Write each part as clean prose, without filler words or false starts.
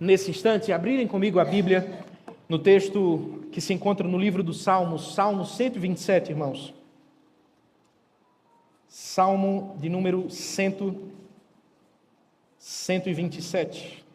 nesse instante, abrirem comigo a Bíblia no texto que se encontra no livro dos Salmos, Salmo 127, irmãos. Salmo de número 127.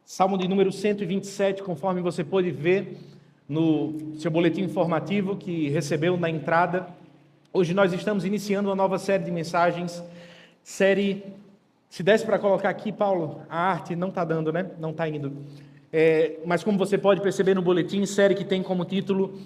Salmo de número 127, conforme você pôde ver no seu boletim informativo que recebeu na entrada. Hoje nós estamos iniciando uma nova série de mensagens, se desse para colocar aqui, Paulo, a arte não está dando, né? Não está indo. Mas como você pode perceber no boletim, série que tem como título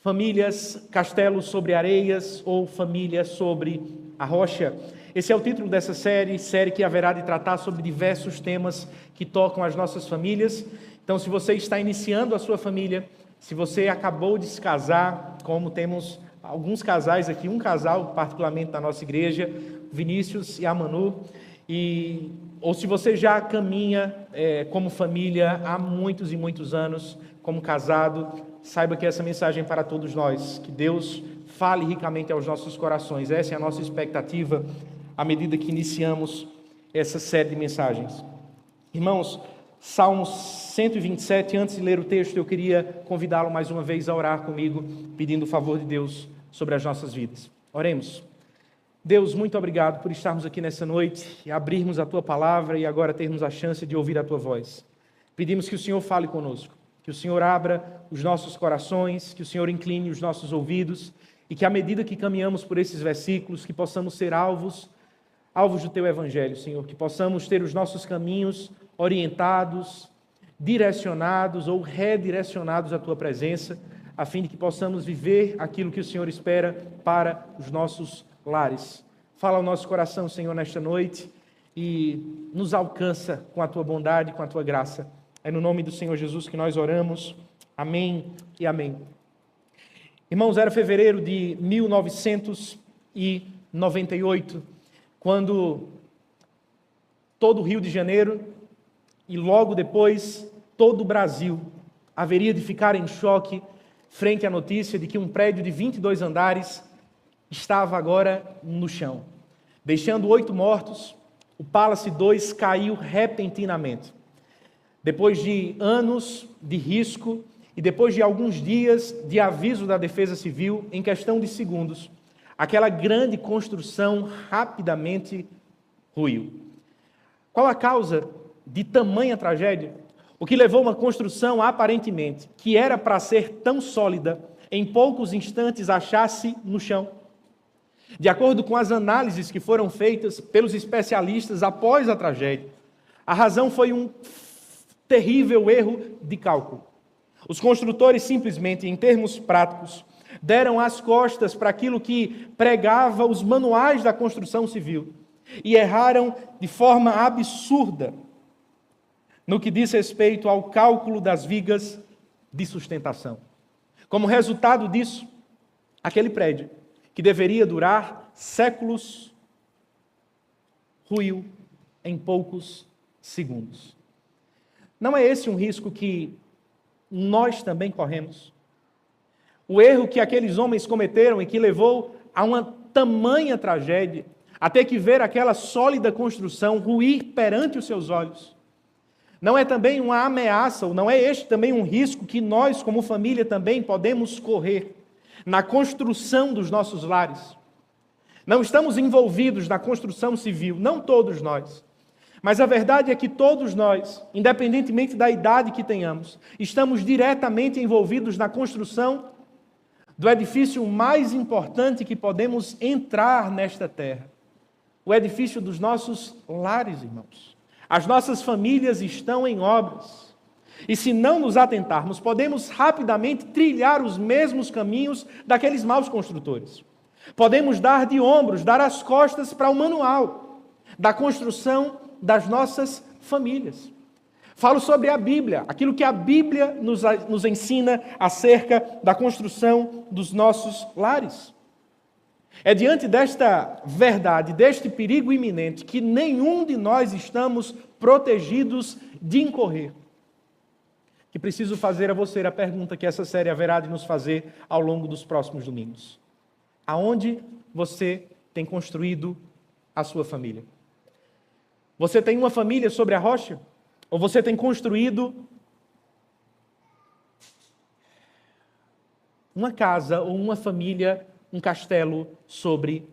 Famílias, Castelos sobre Areias ou Família sobre a Rocha. Esse é o título dessa série que haverá de tratar sobre diversos temas que tocam as nossas famílias. Então, se você está iniciando a sua família, se você acabou de se casar, como temos alguns casais aqui, um casal particularmente da nossa igreja, Vinícius e a Manu, ou se você já caminha como família há muitos e muitos anos, como casado, saiba que essa mensagem é para todos nós, que Deus fale ricamente aos nossos corações. Essa é a nossa expectativa à medida que iniciamos essa série de mensagens. Irmãos, Salmo 127, antes de ler o texto, eu queria convidá-lo mais uma vez a orar comigo, pedindo o favor de Deus sobre as nossas vidas. Oremos. Deus, muito obrigado por estarmos aqui nessa noite e abrirmos a Tua palavra e agora termos a chance de ouvir a Tua voz. Pedimos que o Senhor fale conosco, que o Senhor abra os nossos corações, que o Senhor incline os nossos ouvidos e que à medida que caminhamos por esses versículos, que possamos ser alvos do Teu Evangelho, Senhor, que possamos ter os nossos caminhos orientados, direcionados ou redirecionados à Tua presença, a fim de que possamos viver aquilo que o Senhor espera para os nossos lares. Fala ao nosso coração, Senhor, nesta noite e nos alcança com a Tua bondade, com a Tua graça. É no nome do Senhor Jesus que nós oramos. Amém e amém. Irmãos, era fevereiro de 1998, quando todo o Rio de Janeiro e logo depois todo o Brasil haveria de ficar em choque frente à notícia de que um prédio de 22 andares estava agora no chão. Deixando 8 mortos, o Palace 2 caiu repentinamente. Depois de anos de risco e depois de alguns dias de aviso da Defesa Civil, em questão de segundos, aquela grande construção rapidamente ruiu. Qual a causa de tamanha tragédia? O que levou uma construção aparentemente, que era para ser tão sólida, em poucos instantes achar-se no chão? De acordo com as análises que foram feitas pelos especialistas após a tragédia, a razão foi um terrível erro de cálculo. Os construtores simplesmente, em termos práticos, deram as costas para aquilo que pregava os manuais da construção civil e erraram de forma absurda no que diz respeito ao cálculo das vigas de sustentação. Como resultado disso, aquele prédio, que deveria durar séculos, ruiu em poucos segundos. Não é esse um risco que nós também corremos? O erro que aqueles homens cometeram e que levou a uma tamanha tragédia, até que ver aquela sólida construção ruir perante os seus olhos. Não é também uma ameaça, ou não é este também um risco que nós, como família, também podemos correr na construção dos nossos lares? Não estamos envolvidos na construção civil, não todos nós. Mas a verdade é que todos nós, independentemente da idade que tenhamos, estamos diretamente envolvidos na construção do edifício mais importante que podemos entrar nesta terra. O edifício dos nossos lares, irmãos. As nossas famílias estão em obras. E se não nos atentarmos, podemos rapidamente trilhar os mesmos caminhos daqueles maus construtores. Podemos dar de ombros, dar as costas para o manual da construção das nossas famílias. Falo sobre a Bíblia, aquilo que a Bíblia nos ensina acerca da construção dos nossos lares. É diante desta verdade, deste perigo iminente, que nenhum de nós estamos protegidos de incorrer, que preciso fazer a você a pergunta que essa série haverá de nos fazer ao longo dos próximos domingos. Aonde você tem construído a sua família? Você tem uma família sobre a rocha? Ou você tem construído uma casa ou uma família, um castelo sobre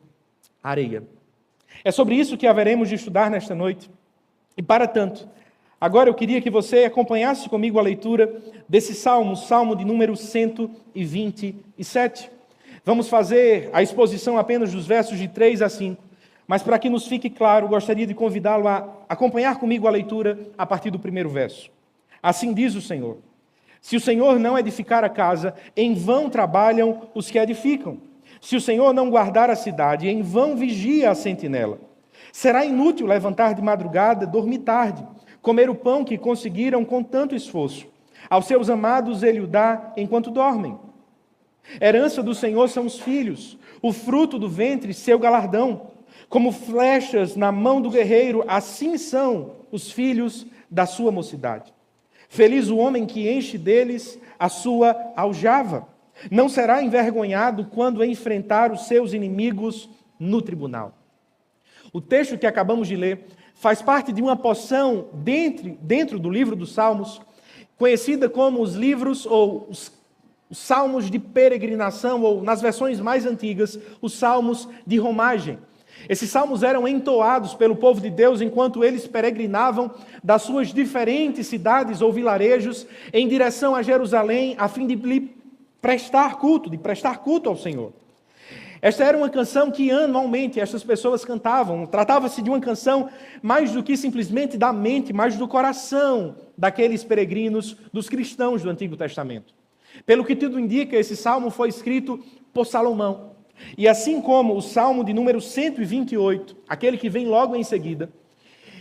areia? É sobre isso que haveremos de estudar nesta noite. E para tanto, agora eu queria que você acompanhasse comigo a leitura desse salmo, Salmo de número 127. Vamos fazer a exposição apenas dos versos de 3 a 5. Mas para que nos fique claro, gostaria de convidá-lo a acompanhar comigo a leitura a partir do primeiro verso. Assim diz o Senhor: se o Senhor não edificar a casa, em vão trabalham os que edificam. Se o Senhor não guardar a cidade, em vão vigia a sentinela. Será inútil levantar de madrugada, dormir tarde, comer o pão que conseguiram com tanto esforço. Aos seus amados ele o dá enquanto dormem. Herança do Senhor são os filhos, o fruto do ventre, seu galardão. Como flechas na mão do guerreiro, assim são os filhos da sua mocidade. Feliz o homem que enche deles a sua aljava. Não será envergonhado quando enfrentar os seus inimigos no tribunal. O texto que acabamos de ler faz parte de uma porção dentro do livro dos Salmos, conhecida como os livros ou os salmos de peregrinação, ou nas versões mais antigas, os salmos de romagem. Esses salmos eram entoados pelo povo de Deus enquanto eles peregrinavam das suas diferentes cidades ou vilarejos em direção a Jerusalém, a fim de lhe prestar culto ao Senhor. Esta era uma canção que anualmente estas pessoas cantavam. Tratava-se de uma canção mais do que simplesmente da mente, mais do coração daqueles peregrinos, dos cristãos do Antigo Testamento. Pelo que tudo indica, esse salmo foi escrito por Salomão. E assim como o Salmo de número 128, aquele que vem logo em seguida,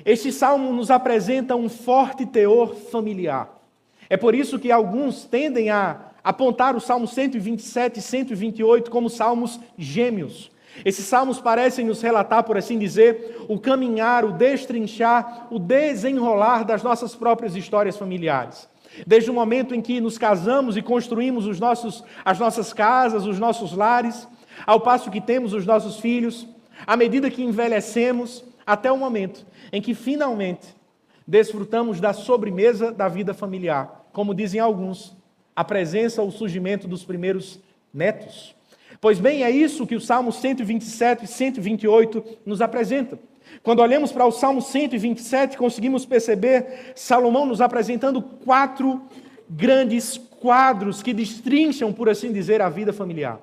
este salmo nos apresenta um forte teor familiar. É por isso que alguns tendem a apontar o Salmo 127 e 128 como salmos gêmeos. Esses salmos parecem nos relatar, por assim dizer, o caminhar, o destrinchar, o desenrolar das nossas próprias histórias familiares. Desde o momento em que nos casamos e construímos as nossas casas, os nossos lares, ao passo que temos os nossos filhos, à medida que envelhecemos, até o momento em que finalmente desfrutamos da sobremesa da vida familiar, como dizem alguns, a presença ou o surgimento dos primeiros netos. Pois bem, é isso que o Salmo 127 e 128 nos apresentam. Quando olhamos para o Salmo 127, conseguimos perceber Salomão nos apresentando 4 grandes quadros que destrincham, por assim dizer, a vida familiar.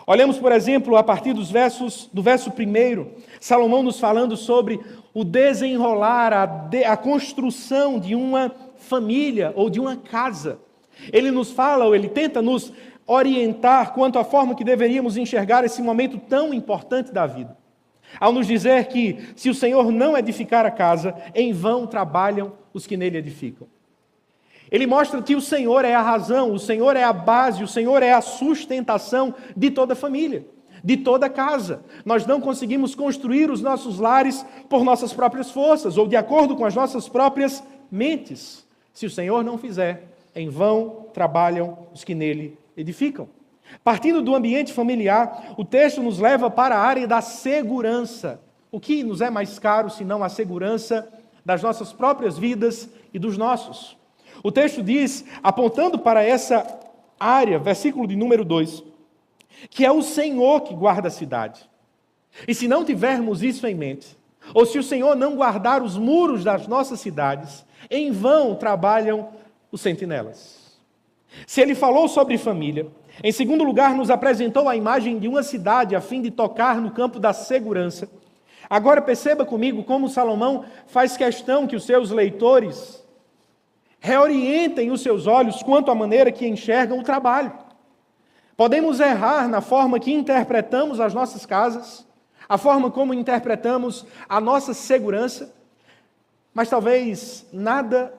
Olhamos, por exemplo, a partir do verso 1, Salomão nos falando sobre o desenrolar, a construção de uma família ou de uma casa. Ele nos fala, ou ele tenta nos orientar quanto à forma que deveríamos enxergar esse momento tão importante da vida. Ao nos dizer que, se o Senhor não edificar a casa, em vão trabalham os que nele edificam. Ele mostra que o Senhor é a razão, o Senhor é a base, o Senhor é a sustentação de toda família, de toda casa. Nós não conseguimos construir os nossos lares por nossas próprias forças ou de acordo com as nossas próprias mentes. Se o Senhor não fizer, em vão trabalham os que nele edificam. Partindo do ambiente familiar, o texto nos leva para a área da segurança. O que nos é mais caro senão a segurança das nossas próprias vidas e dos nossos? O texto diz, apontando para essa área, versículo de número 2, que é o Senhor que guarda a cidade. E se não tivermos isso em mente, ou se o Senhor não guardar os muros das nossas cidades, em vão trabalham os sentinelas. Se ele falou sobre família, em segundo lugar nos apresentou a imagem de uma cidade a fim de tocar no campo da segurança. Agora perceba comigo como Salomão faz questão que os seus leitores reorientem os seus olhos quanto à maneira que enxergam o trabalho. Podemos errar na forma que interpretamos as nossas casas, a forma como interpretamos a nossa segurança, Mas talvez nada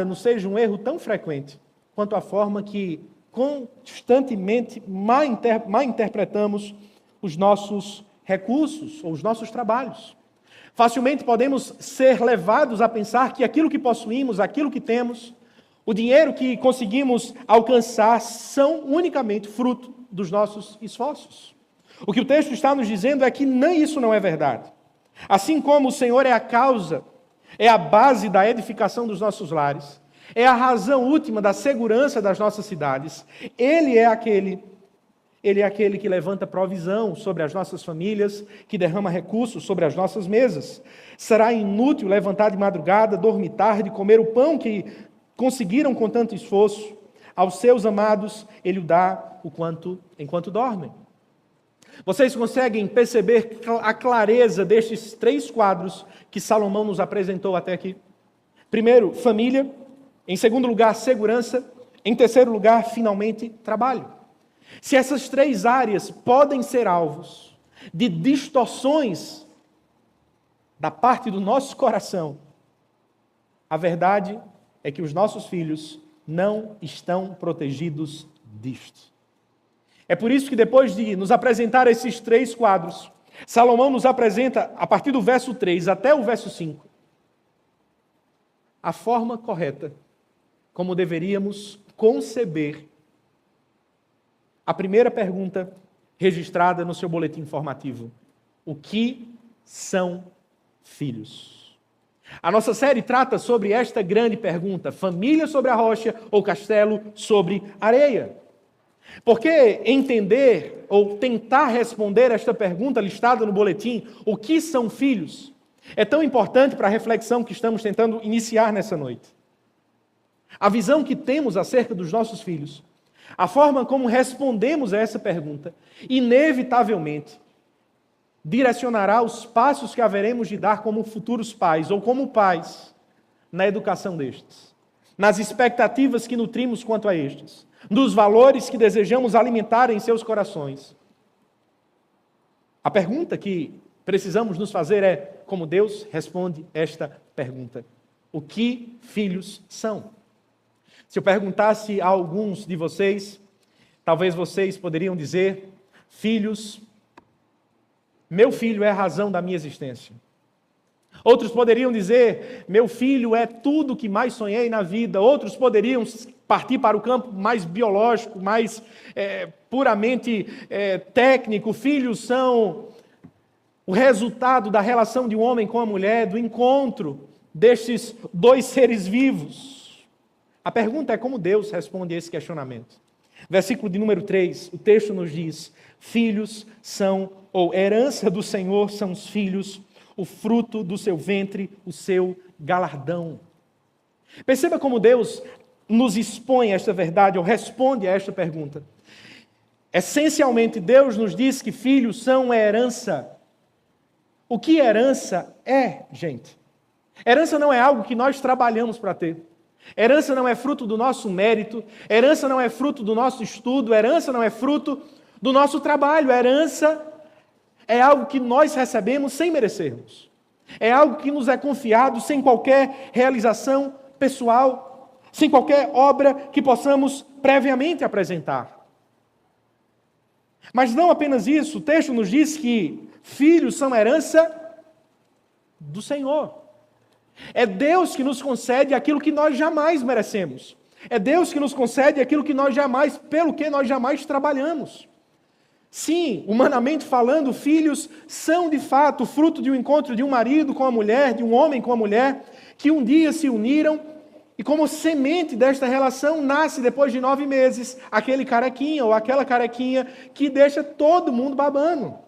nos seja um erro tão frequente quanto a forma que constantemente mal interpretamos os nossos recursos ou os nossos trabalhos. Facilmente podemos ser levados a pensar que aquilo que possuímos, aquilo que temos, o dinheiro que conseguimos alcançar são unicamente fruto dos nossos esforços. O que o texto está nos dizendo é que nem isso não é verdade. Assim como o Senhor é a causa, é a base da edificação dos nossos lares, é a razão última da segurança das nossas cidades, Ele é aquele que levanta provisão sobre as nossas famílias, que derrama recursos sobre as nossas mesas. Será inútil levantar de madrugada, dormir tarde, comer o pão que conseguiram com tanto esforço. Aos seus amados, Ele o dá enquanto dormem. Vocês conseguem perceber a clareza destes 3 quadros que Salomão nos apresentou até aqui? Primeiro, família. Em segundo lugar, segurança. Em terceiro lugar, finalmente, trabalho. Se essas 3 áreas podem ser alvos de distorções da parte do nosso coração, a verdade é que os nossos filhos não estão protegidos disto. É por isso que depois de nos apresentar esses 3 quadros, Salomão nos apresenta, a partir do verso 3 até o verso 5, a forma correta como deveríamos conceber a primeira pergunta registrada no seu boletim informativo: o que são filhos? A nossa série trata sobre esta grande pergunta: família sobre a rocha ou castelo sobre areia? Porque entender ou tentar responder esta pergunta listada no boletim, o que são filhos, é tão importante para a reflexão que estamos tentando iniciar nessa noite. A visão que temos acerca dos nossos filhos, a forma como respondemos a essa pergunta, inevitavelmente direcionará os passos que haveremos de dar como futuros pais ou como pais na educação destes, nas expectativas que nutrimos quanto a estes, dos valores que desejamos alimentar em seus corações. A pergunta que precisamos nos fazer é: como Deus responde esta pergunta? O que filhos são? Se eu perguntasse a alguns de vocês, talvez vocês poderiam dizer: filhos, meu filho é a razão da minha existência. Outros poderiam dizer: meu filho é tudo que mais sonhei na vida. Outros poderiam partir para o campo mais biológico, mais puramente técnico. Filhos são o resultado da relação de um homem com a mulher, do encontro destes 2 seres vivos. A pergunta é: como Deus responde a esse questionamento? Versículo de número 3, o texto nos diz: filhos são, ou herança do Senhor são os filhos, o fruto do seu ventre, o seu galardão. Perceba como Deus nos expõe esta verdade, ou responde a esta pergunta. Essencialmente, Deus nos diz que filhos são herança. O que herança é, gente? Herança não é algo que nós trabalhamos para ter. Herança não é fruto do nosso mérito. Herança não é fruto do nosso estudo. Herança não é fruto do nosso trabalho. Herança é algo que nós recebemos sem merecermos. É algo que nos é confiado sem qualquer realização pessoal, sem qualquer obra que possamos previamente apresentar. Mas não apenas isso, o texto nos diz que filhos são herança do Senhor. É Deus que nos concede aquilo que nós jamais merecemos. É Deus que nos concede aquilo que pelo que nós jamais trabalhamos. Sim, humanamente falando, filhos são de fato fruto de um encontro de um marido com a mulher, de um homem com a mulher, que um dia se uniram e como semente desta relação nasce depois de 9 meses aquele carequinha ou aquela carequinha que deixa todo mundo babando.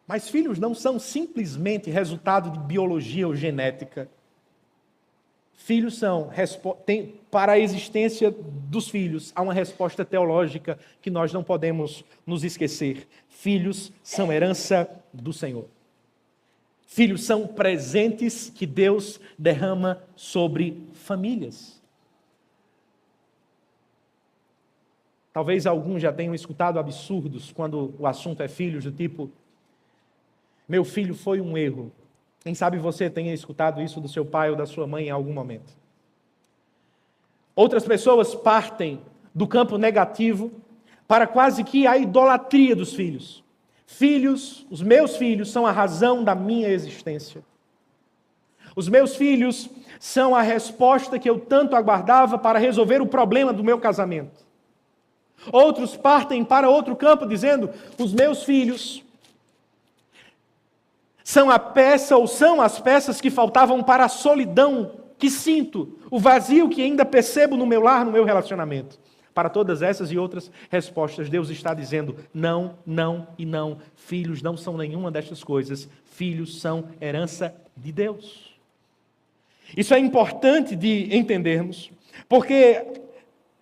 Mas filhos não são simplesmente resultado de biologia ou genética. Filhos para a existência dos filhos, há uma resposta teológica que nós não podemos nos esquecer. Filhos são herança do Senhor. Filhos são presentes que Deus derrama sobre famílias. Talvez alguns já tenham escutado absurdos quando o assunto é filhos, do tipo: Meu filho, foi um erro. Quem sabe você tenha escutado isso do seu pai ou da sua mãe em algum momento. Outras pessoas partem do campo negativo para quase que a idolatria dos filhos. Filhos, os meus filhos são a razão da minha existência. Os meus filhos são a resposta que eu tanto aguardava para resolver o problema do meu casamento. Outros partem para outro campo dizendo: os meus filhos são a peça ou são as peças que faltavam para a solidão que sinto, o vazio que ainda percebo no meu lar, no meu relacionamento. Para todas essas e outras respostas, Deus está dizendo: não, não e não. Filhos não são nenhuma destas coisas. Filhos são herança de Deus. Isso é importante de entendermos, porque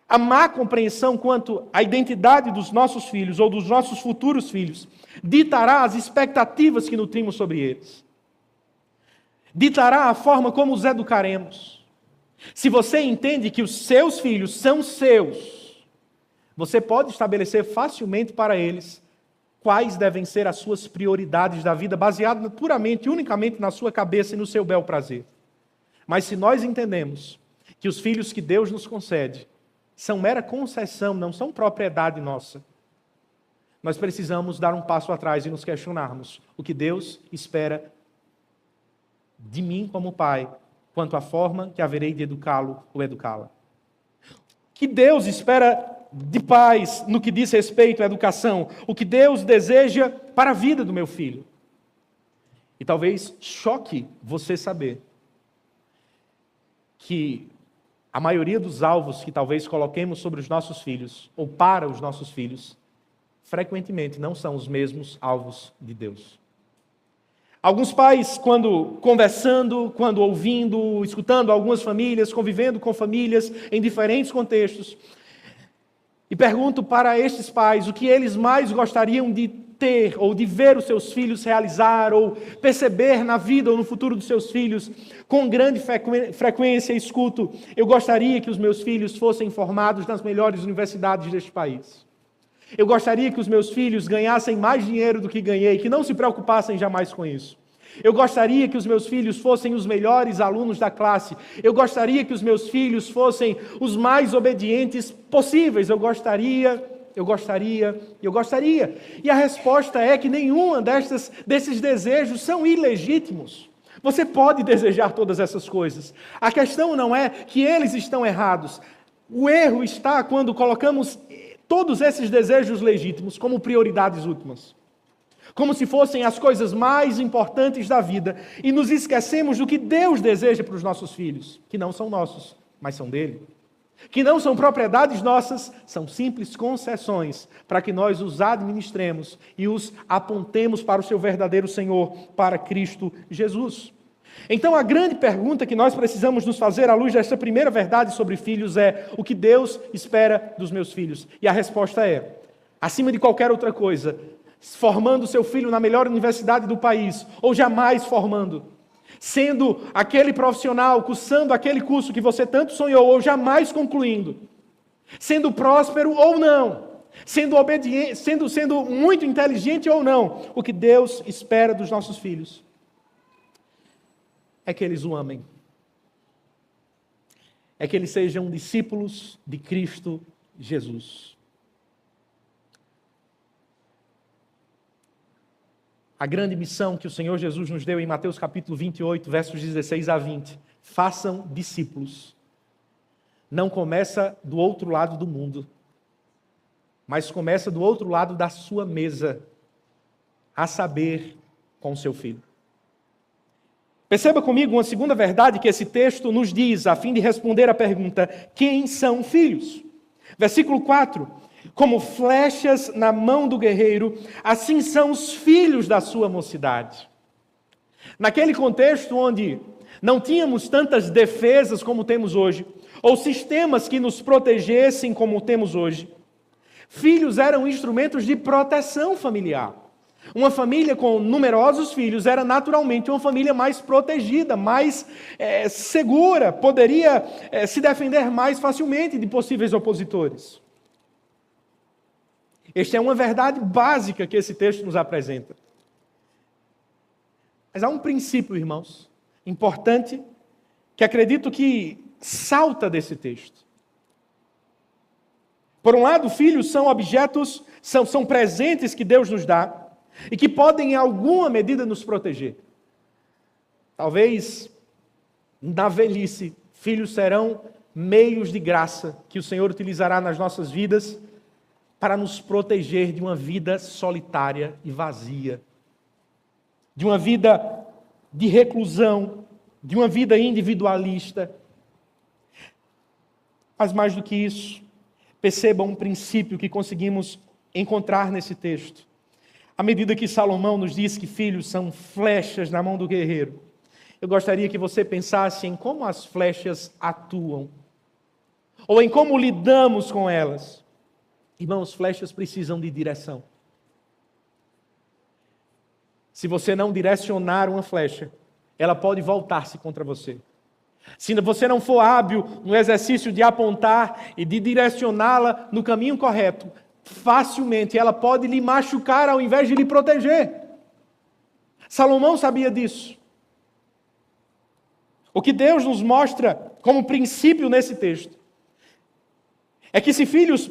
a má compreensão quanto à identidade dos nossos filhos ou dos nossos futuros filhos ditará as expectativas que nutrimos sobre eles. Ditará a forma como os educaremos. Se você entende que os seus filhos são seus, você pode estabelecer facilmente para eles quais devem ser as suas prioridades da vida, baseado puramente e unicamente na sua cabeça e no seu bel prazer. Mas se nós entendemos que os filhos que Deus nos concede são mera concessão, não são propriedade nossa, nós precisamos dar um passo atrás e nos questionarmos o que Deus espera de mim como pai, quanto à forma que haverei de educá-lo ou educá-la. O que Deus espera de pais no que diz respeito à educação, o que Deus deseja para a vida do meu filho. E talvez choque você saber que a maioria dos alvos que talvez coloquemos sobre os nossos filhos, ou para os nossos filhos, frequentemente não são os mesmos alvos de Deus. Alguns pais, quando conversando, quando ouvindo, escutando algumas famílias, convivendo com famílias em diferentes contextos, e pergunto para estes pais o que eles mais gostariam de ter ou de ver os seus filhos realizar ou perceber na vida ou no futuro dos seus filhos, com grande frequência escuto: eu gostaria que os meus filhos fossem formados nas melhores universidades deste país. Eu gostaria que os meus filhos ganhassem mais dinheiro do que ganhei, que não se preocupassem jamais com isso. Eu gostaria que os meus filhos fossem os melhores alunos da classe. Eu gostaria que os meus filhos fossem os mais obedientes possíveis. Eu gostaria. E a resposta é que nenhuma desses desejos são ilegítimos. Você pode desejar todas essas coisas. A questão não é que eles estão errados. O erro está quando colocamos todos esses desejos legítimos como prioridades últimas, como se fossem as coisas mais importantes da vida, e nos esquecemos do que Deus deseja para os nossos filhos, que não são nossos, mas são dele. Que não são propriedades nossas, são simples concessões para que nós os administremos e os apontemos para o seu verdadeiro Senhor, para Cristo Jesus. Então a grande pergunta que nós precisamos nos fazer à luz desta primeira verdade sobre filhos é: o que Deus espera dos meus filhos? E a resposta é: acima de qualquer outra coisa, formando seu filho na melhor universidade do país, ou jamais formando, sendo aquele profissional, cursando aquele curso que você tanto sonhou, ou jamais concluindo, sendo próspero ou não, sendo obediente, sendo muito inteligente ou não, o que Deus espera dos nossos filhos é que eles o amem, é que eles sejam discípulos de Cristo Jesus. A grande missão que o Senhor Jesus nos deu em Mateus capítulo 28, versos 16 a 20. Façam discípulos. Não começa do outro lado do mundo, mas começa do outro lado da sua mesa, a saber, com o seu filho. Perceba comigo uma segunda verdade que esse texto nos diz, a fim de responder à pergunta: quem são filhos? Versículo 4. Como flechas na mão do guerreiro, assim são os filhos da sua mocidade. Naquele contexto onde não tínhamos tantas defesas como temos hoje, ou sistemas que nos protegessem como temos hoje, filhos eram instrumentos de proteção familiar. Uma família com numerosos filhos era naturalmente uma família mais protegida, mais segura, poderia se defender mais facilmente de possíveis opositores. Esta é uma verdade básica que esse texto nos apresenta. Mas há um princípio, irmãos, importante, que acredito que salta desse texto. Por um lado, filhos são objetos, são presentes que Deus nos dá e que podem, em alguma medida, nos proteger. Talvez, na velhice, filhos serão meios de graça que o Senhor utilizará nas nossas vidas para nos proteger de uma vida solitária e vazia, de uma vida de reclusão, de uma vida individualista. Mas mais do que isso, percebam um princípio que conseguimos encontrar nesse texto. À medida que Salomão nos diz que filhos são flechas na mão do guerreiro, eu gostaria que você pensasse em como as flechas atuam, ou em como lidamos com elas. Irmãos, flechas precisam de direção. Se você não direcionar uma flecha, ela pode voltar-se contra você. Se você não for hábil no exercício de apontar e de direcioná-la no caminho correto, facilmente ela pode lhe machucar ao invés de lhe proteger. Salomão sabia disso. O que Deus nos mostra como princípio nesse texto é que se filhos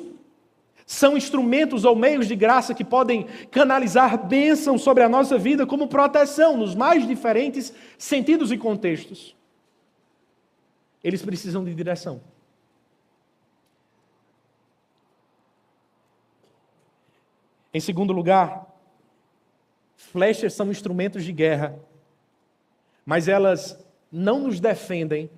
são instrumentos ou meios de graça que podem canalizar bênção sobre a nossa vida como proteção nos mais diferentes sentidos e contextos, eles precisam de direção. Em segundo lugar, flechas são instrumentos de guerra, mas elas não nos defendem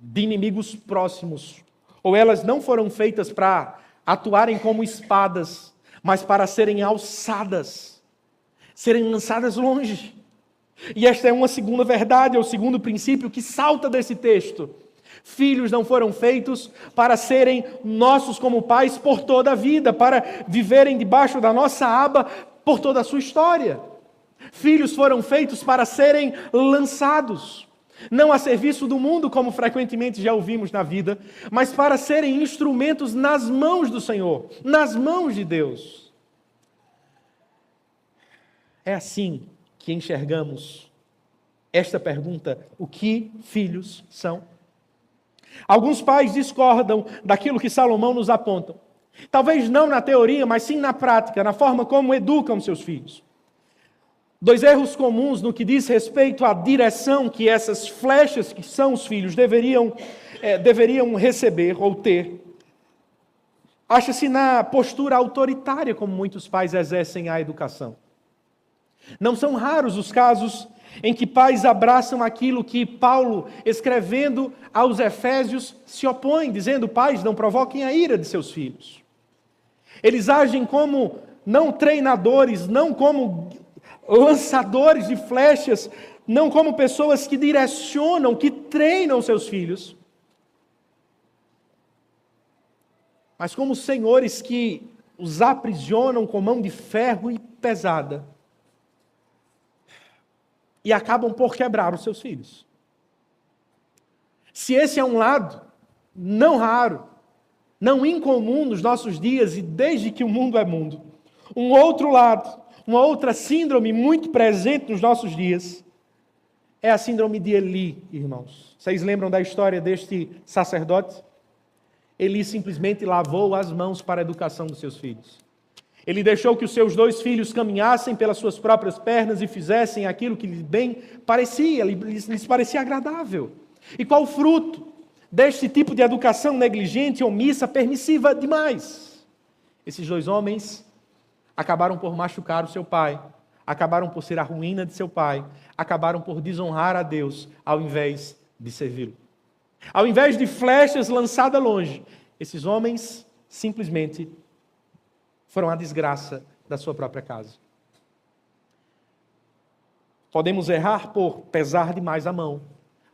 de inimigos próximos, ou elas não foram feitas para atuarem como espadas, mas para serem alçadas, serem lançadas longe. E esta é uma segunda verdade, é o segundo princípio que salta desse texto. Filhos não foram feitos para serem nossos como pais por toda a vida, para viverem debaixo da nossa aba por toda a sua história. Filhos foram feitos para serem lançados, não a serviço do mundo, como frequentemente já ouvimos na vida, mas para serem instrumentos nas mãos do Senhor, nas mãos de Deus. É assim que enxergamos esta pergunta: o que filhos são? Alguns pais discordam daquilo que Salomão nos aponta. Talvez não na teoria, mas sim na prática, na forma como educam seus filhos. Dois erros comuns no que diz respeito à direção que essas flechas, que são os filhos, deveriam receber ou ter. Acha-se na postura autoritária como muitos pais exercem a educação. Não são raros os casos em que pais abraçam aquilo que Paulo, escrevendo aos Efésios, se opõe, dizendo: pais, não provoquem a ira de seus filhos. Eles agem como não treinadores, não como lançadores de flechas, não como pessoas que direcionam, que treinam seus filhos, mas como senhores que os aprisionam com mão de ferro e pesada e acabam por quebrar os seus filhos. Se esse é um lado não raro, não incomum nos nossos dias e desde que o mundo é mundo, um outro lado, uma outra síndrome muito presente nos nossos dias, é a síndrome de Eli, irmãos. Vocês lembram da história deste sacerdote? Eli simplesmente lavou as mãos para a educação dos seus filhos. Ele deixou que os seus 2 filhos caminhassem pelas suas próprias pernas e fizessem aquilo que lhes bem parecia, lhes parecia agradável. E qual o fruto deste tipo de educação negligente, omissa, permissiva demais? Esses 2 homens acabaram por machucar o seu pai, acabaram por ser a ruína de seu pai, acabaram por desonrar a Deus ao invés de servi-lo. Ao invés de flechas lançadas longe, esses homens simplesmente foram a desgraça da sua própria casa. Podemos errar por pesar demais a mão,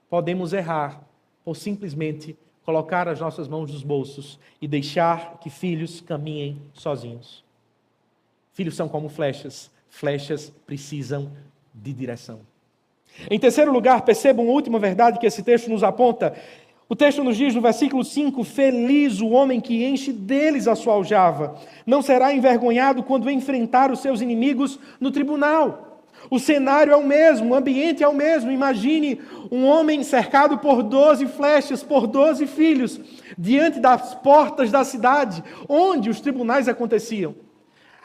podemos errar por simplesmente colocar as nossas mãos nos bolsos e deixar que filhos caminhem sozinhos. Filhos são como flechas. Flechas precisam de direção. Em terceiro lugar, percebam uma última verdade que esse texto nos aponta. O texto nos diz no versículo 5: feliz o homem que enche deles a sua aljava. Não será envergonhado quando enfrentar os seus inimigos no tribunal. O cenário é o mesmo, o ambiente é o mesmo. Imagine um homem cercado por 12 flechas, por 12 filhos, diante das portas da cidade, onde os tribunais aconteciam.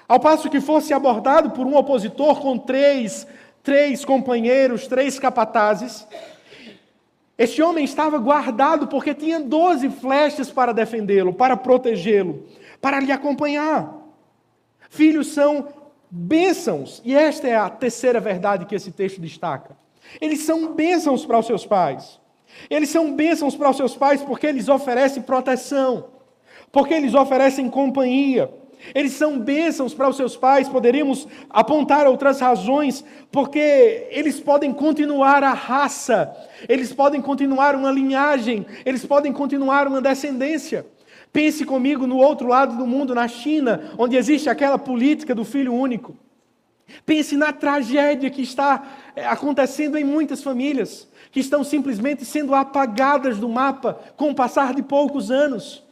Ao passo que fosse abordado por um opositor com três companheiros, 3 capatazes, este homem estava guardado porque tinha 12 flechas para defendê-lo, para protegê-lo, para lhe acompanhar. Filhos são bênçãos, e esta é a terceira verdade que esse texto destaca. Eles são bênçãos para os seus pais. Eles são bênçãos para os seus pais porque eles oferecem proteção, porque eles oferecem companhia. Eles são bênçãos para os seus pais, poderíamos apontar outras razões, porque eles podem continuar a raça, eles podem continuar uma linhagem, eles podem continuar uma descendência. Pense comigo no outro lado do mundo, na China, onde existe aquela política do filho único. Pense na tragédia que está acontecendo em muitas famílias, que estão simplesmente sendo apagadas do mapa com o passar de poucos anos.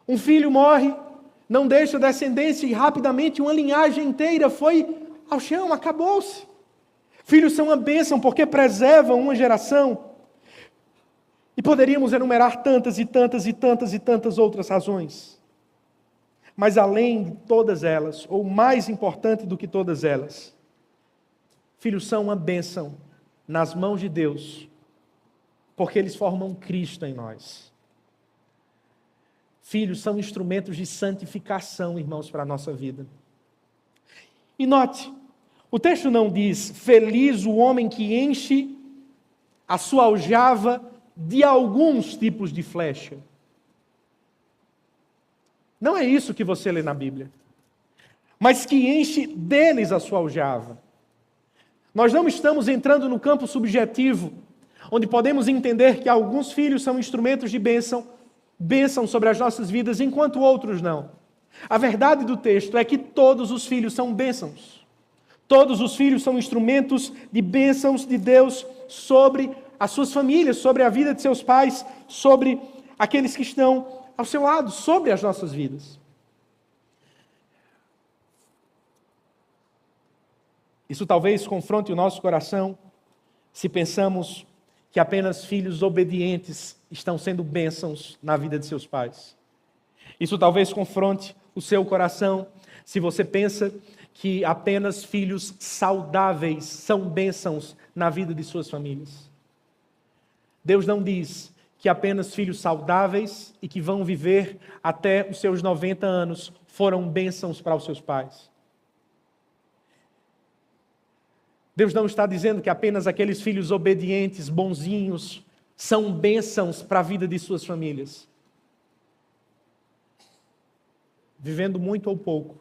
Um filho morre, não deixa descendência e rapidamente uma linhagem inteira foi ao chão, acabou-se. Filhos são uma bênção porque preservam uma geração. E poderíamos enumerar tantas e tantas e tantas e tantas outras razões. Mas além de todas elas, ou mais importante do que todas elas, filhos são uma bênção nas mãos de Deus, porque eles formam Cristo em nós. Filhos são instrumentos de santificação, irmãos, para a nossa vida. E note, o texto não diz, feliz o homem que enche a sua aljava de alguns tipos de flecha. Não é isso que você lê na Bíblia. Mas que enche deles a sua aljava. Nós não estamos entrando no campo subjetivo, onde podemos entender que alguns filhos são instrumentos de bênção sobre as nossas vidas, enquanto outros não. A verdade do texto é que todos os filhos são bênçãos. Todos os filhos são instrumentos de bênçãos de Deus sobre as suas famílias, sobre a vida de seus pais, sobre aqueles que estão ao seu lado, sobre as nossas vidas. Isso talvez confronte o nosso coração se pensamos que apenas filhos obedientes estão sendo bênçãos na vida de seus pais. Isso talvez confronte o seu coração se você pensa que apenas filhos saudáveis são bênçãos na vida de suas famílias. Deus não diz que apenas filhos saudáveis e que vão viver até os seus 90 anos foram bênçãos para os seus pais. Deus não está dizendo que apenas aqueles filhos obedientes, bonzinhos, são bênçãos para a vida de suas famílias. Vivendo muito ou pouco,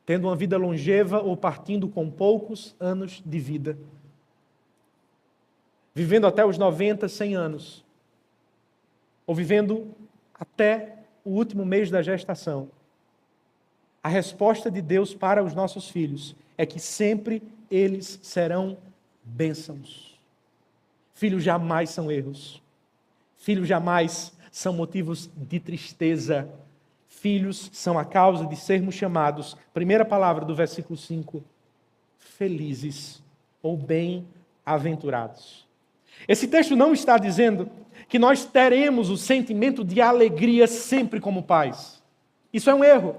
tendo uma vida longeva ou partindo com poucos anos de vida. Vivendo até os 90, 100 anos. Ou vivendo até o último mês da gestação. A resposta de Deus para os nossos filhos é que sempre eles serão bênçãos. Filhos jamais são erros. Filhos jamais são motivos de tristeza. Filhos são a causa de sermos chamados, primeira palavra do versículo 5, felizes ou bem-aventurados. Esse texto não está dizendo que nós teremos o sentimento de alegria sempre como pais. Isso é um erro.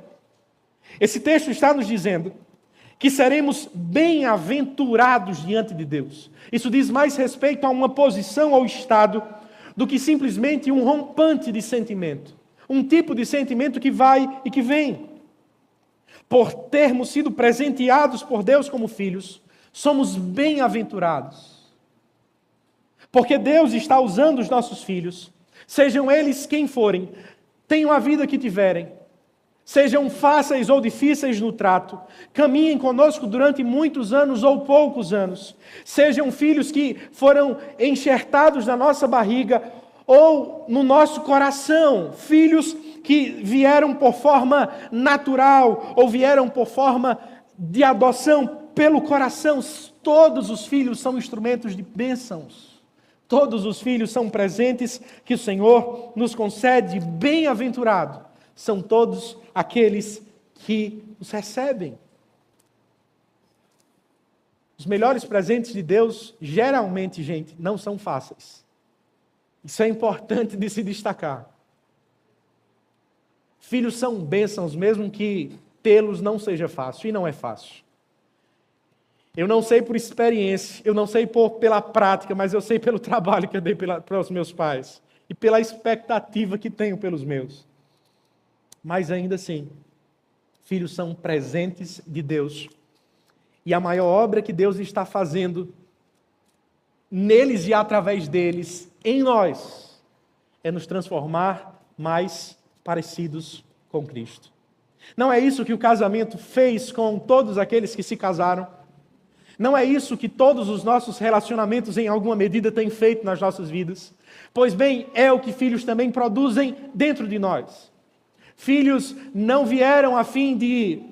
Esse texto está nos dizendo que seremos bem-aventurados diante de Deus. Isso diz mais respeito a uma posição ou estado do que simplesmente um rompante de sentimento. Um tipo de sentimento que vai e que vem. Por termos sido presenteados por Deus como filhos, somos bem-aventurados. Porque Deus está usando os nossos filhos, sejam eles quem forem, tenham a vida que tiverem, sejam fáceis ou difíceis no trato, caminhem conosco durante muitos anos ou poucos anos, sejam filhos que foram enxertados na nossa barriga ou no nosso coração, filhos que vieram por forma natural ou vieram por forma de adoção pelo coração, todos os filhos são instrumentos de bênçãos. Todos os filhos são presentes que o Senhor nos concede, bem-aventurado são todos aqueles que os recebem. Os melhores presentes de Deus, geralmente, gente, não são fáceis. Isso é importante de se destacar. Filhos são bênçãos, mesmo que tê-los não seja fácil, e não é fácil. Eu não sei por experiência, eu não sei pela prática, mas eu sei pelo trabalho que eu dei para os meus pais e pela expectativa que tenho pelos meus. Mas ainda assim, filhos são presentes de Deus. E a maior obra que Deus está fazendo neles e através deles, em nós, é nos transformar mais parecidos com Cristo. Não é isso que o casamento fez com todos aqueles que se casaram? Não é isso que todos os nossos relacionamentos, em alguma medida, têm feito nas nossas vidas? Pois bem, é o que filhos também produzem dentro de nós. Filhos vieram a fim de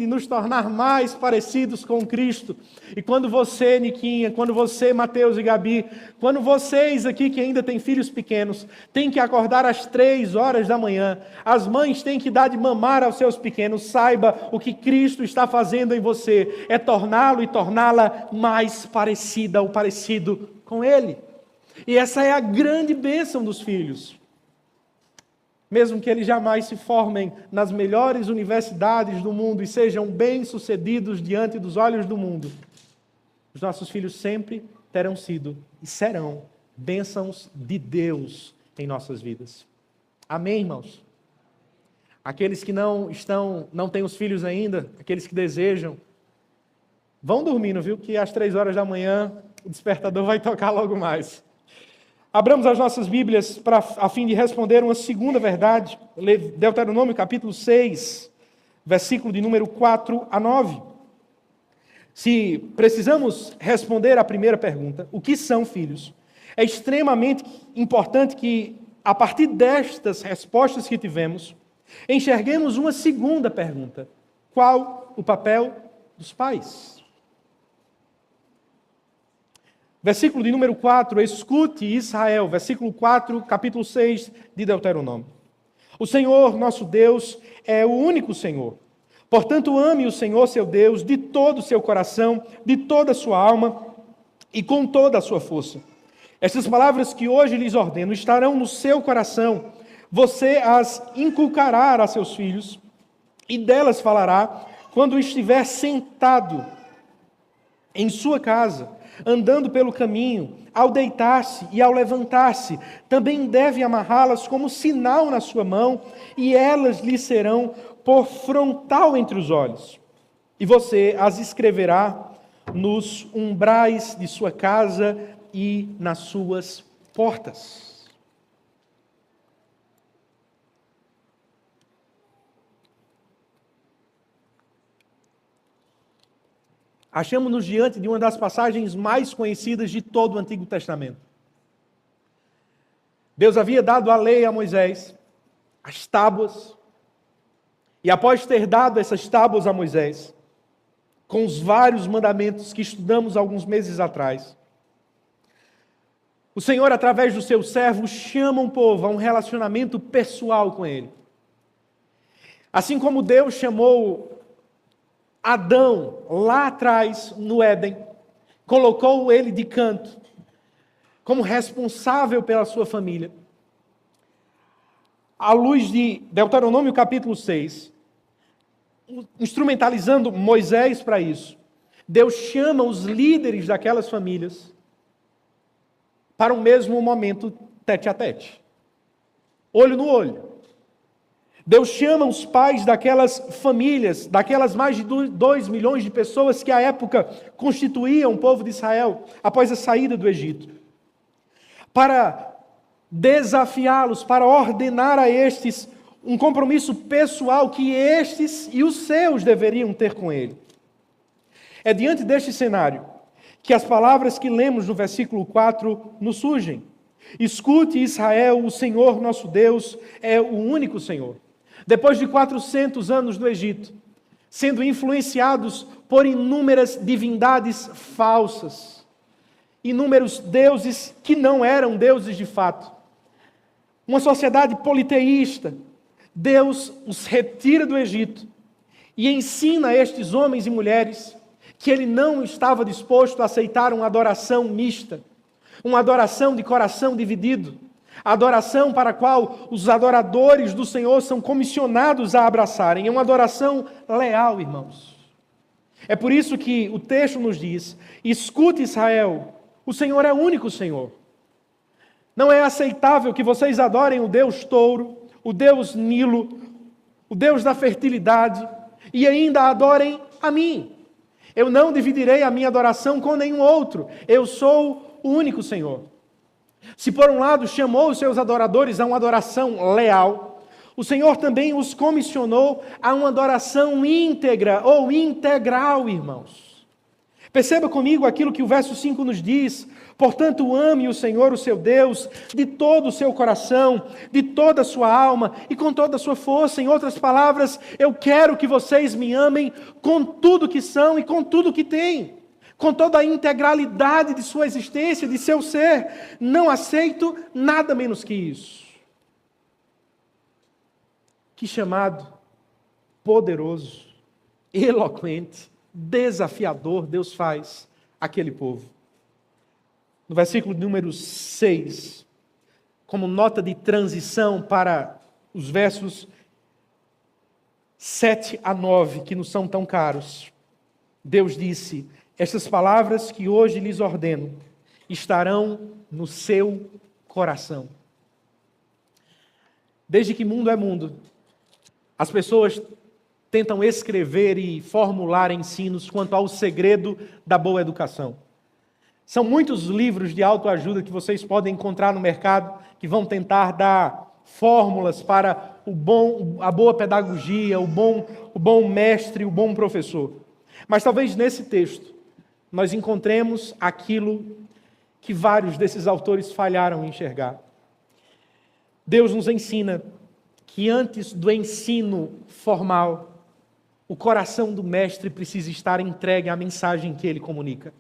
nos tornar mais parecidos com Cristo. E quando você, Niquinha, quando você, Mateus e Gabi, quando vocês aqui que ainda têm filhos pequenos, têm que acordar às 3 horas da manhã, as mães têm que dar de mamar aos seus pequenos, saiba o que Cristo está fazendo em você, é torná-lo e torná-la mais parecida ou parecido com Ele. E essa é a grande bênção dos filhos. Mesmo que eles jamais se formem nas melhores universidades do mundo e sejam bem-sucedidos diante dos olhos do mundo, os nossos filhos sempre terão sido e serão bênçãos de Deus em nossas vidas. Amém, irmãos? Aqueles que não têm os filhos ainda, aqueles que desejam, vão dormindo, viu? Que às 3 horas da manhã o despertador vai tocar logo mais. Abramos as nossas Bíblias a fim de responder uma segunda verdade. Deuteronômio capítulo 6, versículo de número 4 a 9. Se precisamos responder à primeira pergunta, o que são filhos? É extremamente importante que, a partir destas respostas que tivemos, enxerguemos uma segunda pergunta. Qual o papel dos pais? Versículo de número 4, escute Israel, versículo 4, capítulo 6 de Deuteronômio. O Senhor, nosso Deus, é o único Senhor. Portanto, ame o Senhor, seu Deus, de todo o seu coração, de toda a sua alma e com toda a sua força. Estas palavras que hoje lhes ordeno estarão no seu coração. Você as inculcará a seus filhos e delas falará quando estiver sentado em sua casa, andando pelo caminho, ao deitar-se e ao levantar-se. Também deve amarrá-las como sinal na sua mão, e elas lhe serão por frontal entre os olhos. E você as escreverá nos umbrais de sua casa e nas suas portas. Achamos-nos diante de uma das passagens mais conhecidas de todo o Antigo Testamento. Deus havia dado a lei a Moisés, as tábuas, e após ter dado essas tábuas a Moisés, com os vários mandamentos que estudamos alguns meses atrás, o Senhor, através do seu servo, chama o povo a um relacionamento pessoal com Ele. Assim como Deus chamou Adão, lá atrás, no Éden, colocou ele de canto, como responsável pela sua família. À luz de Deuteronômio capítulo 6, instrumentalizando Moisés para isso, Deus chama os líderes daquelas famílias para o mesmo momento tete a tete, olho no olho. Deus chama os pais daquelas famílias, daquelas mais de 2 milhões de pessoas que à época constituíam o povo de Israel, após a saída do Egito, para desafiá-los, para ordenar a estes um compromisso pessoal que estes e os seus deveriam ter com Ele. É diante deste cenário que as palavras que lemos no versículo 4 nos surgem. Escute, Israel, o Senhor nosso Deus é o único Senhor. Depois de 400 anos no Egito, sendo influenciados por inúmeras divindades falsas, inúmeros deuses que não eram deuses de fato, uma sociedade politeísta, Deus os retira do Egito e ensina a estes homens e mulheres que ele não estava disposto a aceitar uma adoração mista, uma adoração de coração dividido, a adoração para a qual os adoradores do Senhor são comissionados a abraçarem. É uma adoração leal, irmãos. É por isso que o texto nos diz: escute, Israel, o Senhor é o único Senhor. Não é aceitável que vocês adorem o Deus touro, o Deus Nilo, o Deus da fertilidade, e ainda adorem a mim. Eu não dividirei a minha adoração com nenhum outro. Eu sou o único Senhor. Se por um lado chamou os seus adoradores a uma adoração leal, o Senhor também os comissionou a uma adoração íntegra ou integral, irmãos. Perceba comigo aquilo que o verso 5 nos diz: portanto, ame o Senhor, o seu Deus, de todo o seu coração, de toda a sua alma e com toda a sua força. Em outras palavras, eu quero que vocês me amem com tudo que são e com tudo que têm, com toda a integralidade de sua existência, de seu ser. Não aceito nada menos que isso. Que chamado poderoso, eloquente, desafiador Deus faz àquele povo. No versículo número 6, como nota de transição para os versos 7 a 9, que nos são tão caros, Deus disse: estas palavras que hoje lhes ordeno estarão no seu coração. Desde que mundo é mundo, as pessoas tentam escrever e formular ensinos quanto ao segredo da boa educação. São muitos livros de autoajuda que vocês podem encontrar no mercado que vão tentar dar fórmulas para a boa pedagogia, o bom mestre, o bom professor. Mas talvez nesse texto nós encontremos aquilo que vários desses autores falharam em enxergar. Deus nos ensina que antes do ensino formal, o coração do mestre precisa estar entregue à mensagem que ele comunica.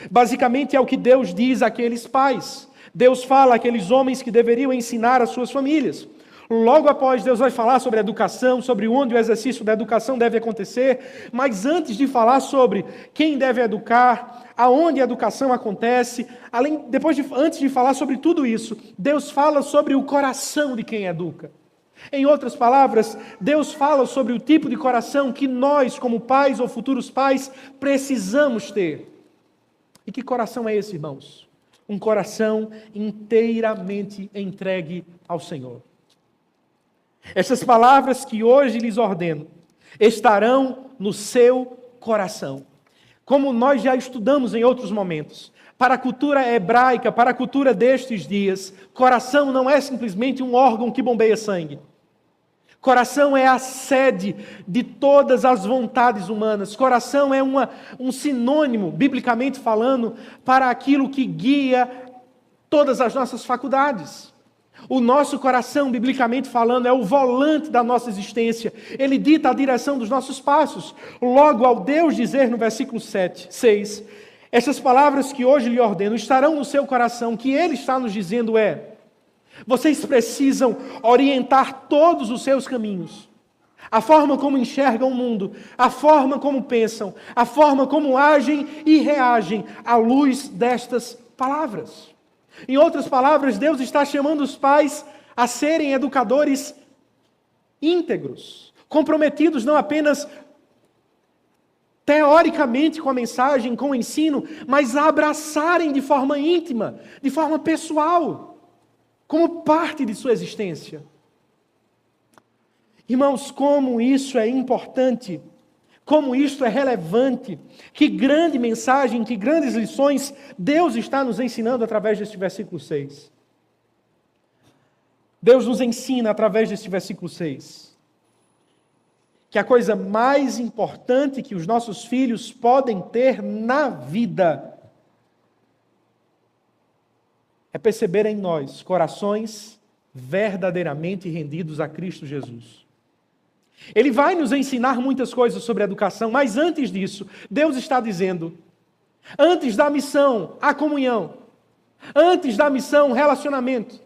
Basicamente é o que Deus diz àqueles pais. Deus fala àqueles homens que deveriam ensinar às suas famílias. Logo após, Deus vai falar sobre a educação, sobre onde o exercício da educação deve acontecer, mas antes de falar sobre quem deve educar, aonde a educação acontece, antes de falar sobre tudo isso, Deus fala sobre o coração de quem educa. Em outras palavras, Deus fala sobre o tipo de coração que nós, como pais ou futuros pais, precisamos ter. E que coração é esse, irmãos? Um coração inteiramente entregue ao Senhor. Essas palavras que hoje lhes ordeno estarão no seu coração. Como nós já estudamos em outros momentos, para a cultura hebraica, para a cultura destes dias, coração não é simplesmente um órgão que bombeia sangue. Coração é a sede de todas as vontades humanas. Coração é um sinônimo, biblicamente falando, para aquilo que guia todas as nossas faculdades. O nosso coração, biblicamente falando, é o volante da nossa existência. Ele dita a direção dos nossos passos. Logo, ao Deus dizer no versículo 6, essas palavras que hoje lhe ordeno estarão no seu coração, que ele está nos dizendo vocês precisam orientar todos os seus caminhos. A forma como enxergam o mundo, a forma como pensam, a forma como agem e reagem à luz destas palavras. Em outras palavras, Deus está chamando os pais a serem educadores íntegros, comprometidos não apenas teoricamente com a mensagem, com o ensino, mas a abraçarem de forma íntima, de forma pessoal, como parte de sua existência. Irmãos, como isso é importante, como isso é relevante, que grande mensagem, que grandes lições Deus está nos ensinando através deste versículo 6. Deus nos ensina através deste versículo 6 que a coisa mais importante que os nossos filhos podem ter na vida é perceber em nós corações verdadeiramente rendidos a Cristo Jesus. Ele vai nos ensinar muitas coisas sobre educação, mas antes disso, Deus está dizendo, antes da missão, a comunhão, antes da missão, relacionamento,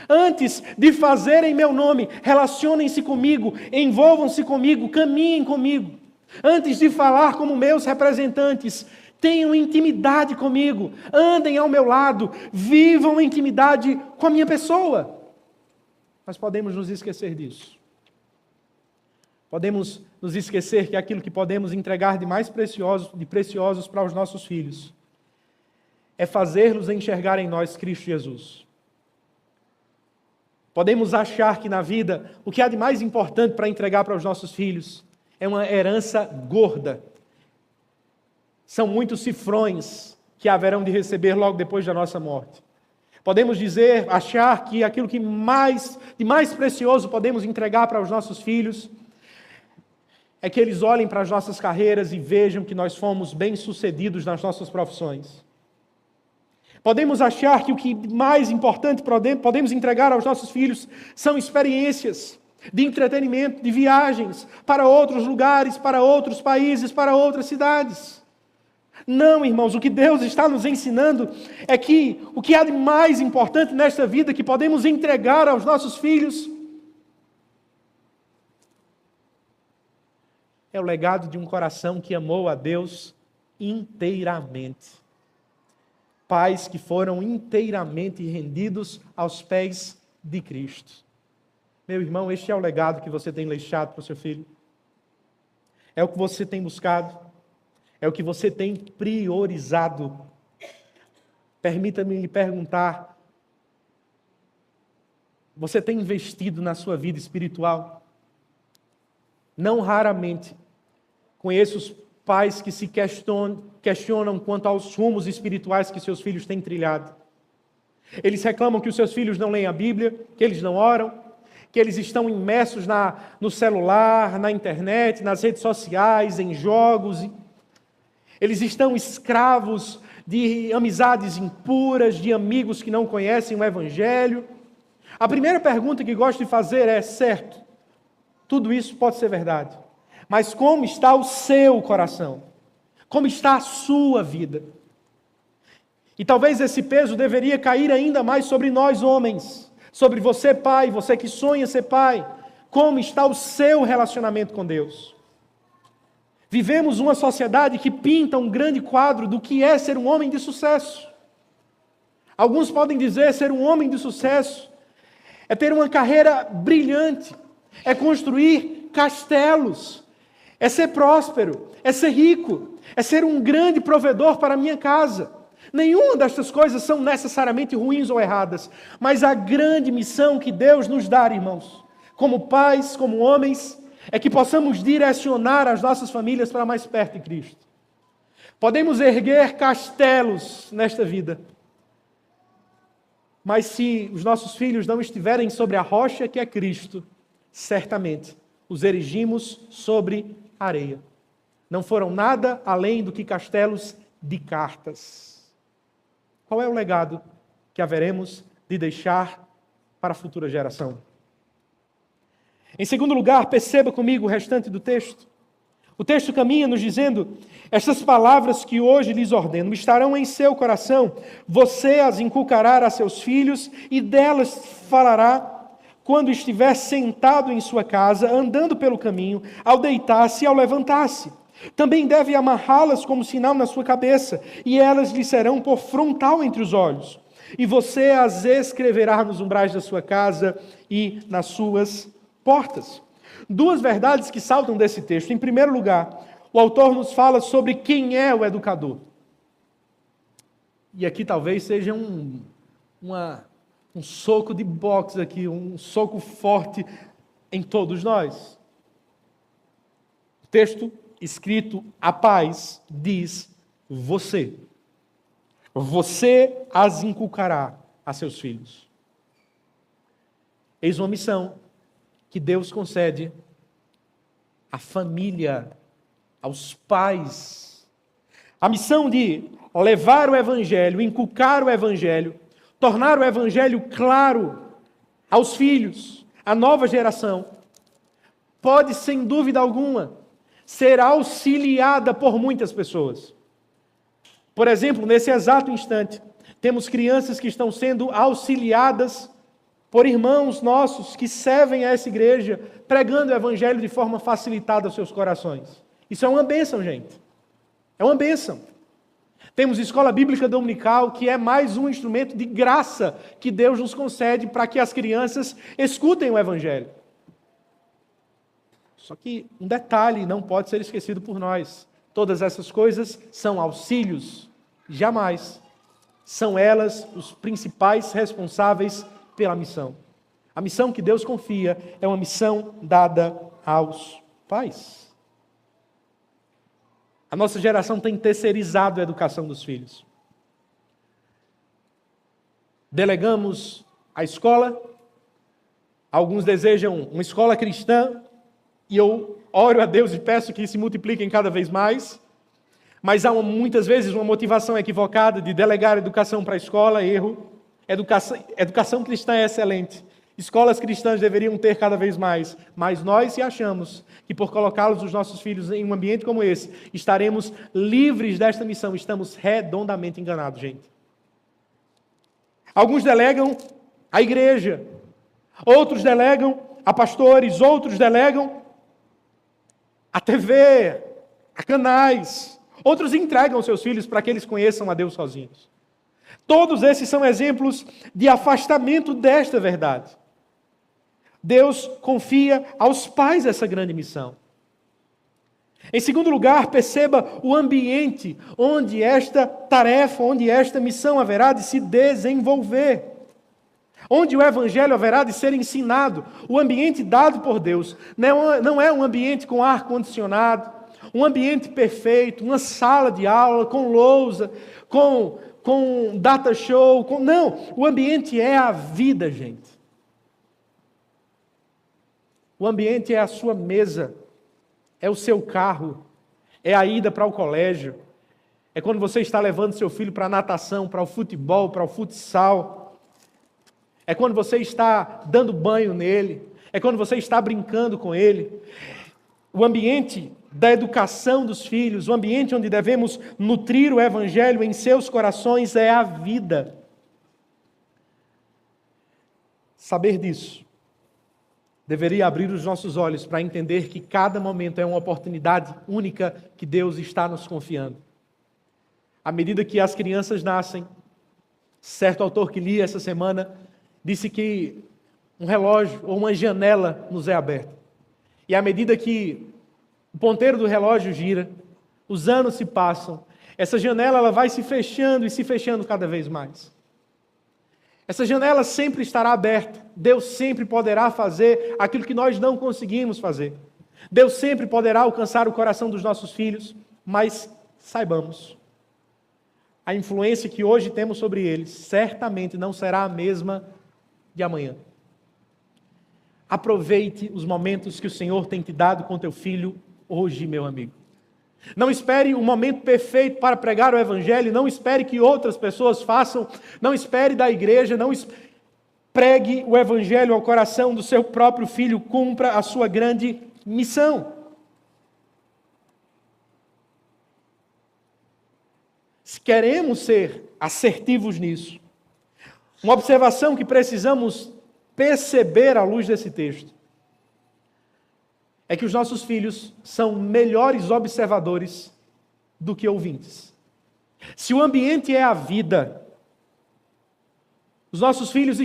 antes de fazer em meu nome, relacionem-se comigo, envolvam-se comigo, caminhem comigo. Antes de falar como meus representantes, tenham intimidade comigo, andem ao meu lado, vivam em intimidade com a minha pessoa. Mas podemos nos esquecer disso. Podemos nos esquecer que aquilo que podemos entregar de mais preciosos para os nossos filhos é fazer-los enxergar em nós Cristo Jesus. Podemos achar que na vida o que há de mais importante para entregar para os nossos filhos é uma herança gorda. São muitos cifrões que haverão de receber logo depois da nossa morte. Podemos achar que aquilo que de mais precioso podemos entregar para os nossos filhos é que eles olhem para as nossas carreiras e vejam que nós fomos bem-sucedidos nas nossas profissões. Podemos achar que o que mais importante podemos entregar aos nossos filhos são experiências de entretenimento, de viagens para outros lugares, para outros países, para outras cidades. Não, irmãos, o que Deus está nos ensinando é que o que há de mais importante nesta vida que podemos entregar aos nossos filhos é o legado de um coração que amou a Deus inteiramente. Pais que foram inteiramente rendidos aos pés de Cristo. Meu irmão, este é o legado que você tem deixado para o seu filho. É o que você tem buscado. É o que você tem priorizado. Permita-me lhe perguntar: você tem investido na sua vida espiritual? Não raramente conheço os pais que se questionam quanto aos rumos espirituais que seus filhos têm trilhado. Eles reclamam que os seus filhos não leem a Bíblia, que eles não oram, que eles estão imersos no celular, na internet, nas redes sociais, em jogos. Eles estão escravos de amizades impuras, de amigos que não conhecem o Evangelho. A primeira pergunta que gosto de fazer é: certo, tudo isso pode ser verdade, mas como está o seu coração? Como está a sua vida? E talvez esse peso deveria cair ainda mais sobre nós homens, sobre você pai, você que sonha ser pai. Como está o seu relacionamento com Deus? Vivemos uma sociedade que pinta um grande quadro do que é ser um homem de sucesso. Alguns podem dizer ser um homem de sucesso é ter uma carreira brilhante, é construir castelos, é ser próspero, é ser rico, é ser um grande provedor para a minha casa. Nenhuma destas coisas são necessariamente ruins ou erradas, mas a grande missão que Deus nos dá, irmãos, como pais, como homens, é que possamos direcionar as nossas famílias para mais perto de Cristo. Podemos erguer castelos nesta vida, mas se os nossos filhos não estiverem sobre a rocha que é Cristo, certamente os erigimos sobre areia. Não foram nada além do que castelos de cartas. Qual é o legado que haveremos de deixar para a futura geração? Em segundo lugar, perceba comigo o restante do texto. O texto caminha nos dizendo: estas palavras que hoje lhes ordeno estarão em seu coração, você as inculcará a seus filhos e delas falará quando estiver sentado em sua casa, andando pelo caminho, ao deitar-se e ao levantar-se. Também deve amarrá-las como sinal na sua cabeça, e elas lhe serão por frontal entre os olhos. E você as escreverá nos umbrais da sua casa e nas suas portas. Duas verdades que saltam desse texto. Em primeiro lugar, o autor nos fala sobre quem é o educador. E aqui talvez seja um soco de boxe aqui, um soco forte em todos nós. O texto escrito a paz diz: você as inculcará a seus filhos. Eis uma missão que Deus concede à família, aos pais. A missão de levar o Evangelho, inculcar o Evangelho, tornar o Evangelho claro aos filhos, à nova geração, pode, sem dúvida alguma, ser auxiliada por muitas pessoas. Por exemplo, nesse exato instante, temos crianças que estão sendo auxiliadas por irmãos nossos que servem a essa igreja, pregando o Evangelho de forma facilitada aos seus corações. Isso é uma bênção, gente. É uma bênção. Temos escola bíblica dominical, que é mais um instrumento de graça que Deus nos concede para que as crianças escutem o Evangelho. Só que um detalhe não pode ser esquecido por nós. Todas essas coisas são auxílios, jamais são elas os principais responsáveis pela missão. A missão que Deus confia é uma missão dada aos pais. A nossa geração tem terceirizado a educação dos filhos. Delegamos a escola, alguns desejam uma escola cristã, e eu oro a Deus e peço que se multipliquem cada vez mais, mas há muitas vezes uma motivação equivocada de delegar educação para a escola, erro. Educação cristã é excelente. Escolas cristãs deveriam ter cada vez mais, mas nós se achamos que por colocá-los, os nossos filhos, em um ambiente como esse, estaremos livres desta missão. Estamos redondamente enganados, gente. Alguns delegam à igreja, outros delegam a pastores, outros delegam a TV, a canais, outros entregam seus filhos para que eles conheçam a Deus sozinhos. Todos esses são exemplos de afastamento desta verdade. Deus confia aos pais essa grande missão. Em segundo lugar, perceba o ambiente onde esta tarefa, onde esta missão haverá de se desenvolver. Onde o Evangelho haverá de ser ensinado. O ambiente dado por Deus não é um ambiente com ar-condicionado, um ambiente perfeito, uma sala de aula com lousa, com data show. Não, o ambiente é a vida, gente. O ambiente é a sua mesa, é o seu carro, é a ida para o colégio, é quando você está levando seu filho para a natação, para o futebol, para o futsal, é quando você está dando banho nele, é quando você está brincando com ele. O ambiente da educação dos filhos, o ambiente onde devemos nutrir o Evangelho em seus corações é a vida. Saber disso deveria abrir os nossos olhos para entender que cada momento é uma oportunidade única que Deus está nos confiando. À medida que as crianças nascem, certo autor que li essa semana disse que um relógio ou uma janela nos é aberta. E à medida que o ponteiro do relógio gira, os anos se passam, essa janela ela vai se fechando e se fechando cada vez mais. Essa janela sempre estará aberta. Deus sempre poderá fazer aquilo que nós não conseguimos fazer. Deus sempre poderá alcançar o coração dos nossos filhos, mas saibamos, a influência que hoje temos sobre eles certamente não será a mesma de amanhã. Aproveite os momentos que o Senhor tem te dado com teu filho hoje, meu amigo. Não espere o momento perfeito para pregar o Evangelho, não espere que outras pessoas façam, não espere da igreja, pregue o Evangelho ao coração do seu próprio filho, cumpra a sua grande missão. Se queremos ser assertivos nisso, uma observação que precisamos perceber à luz desse texto é que os nossos filhos são melhores observadores do que ouvintes. Se o ambiente é a vida, os nossos filhos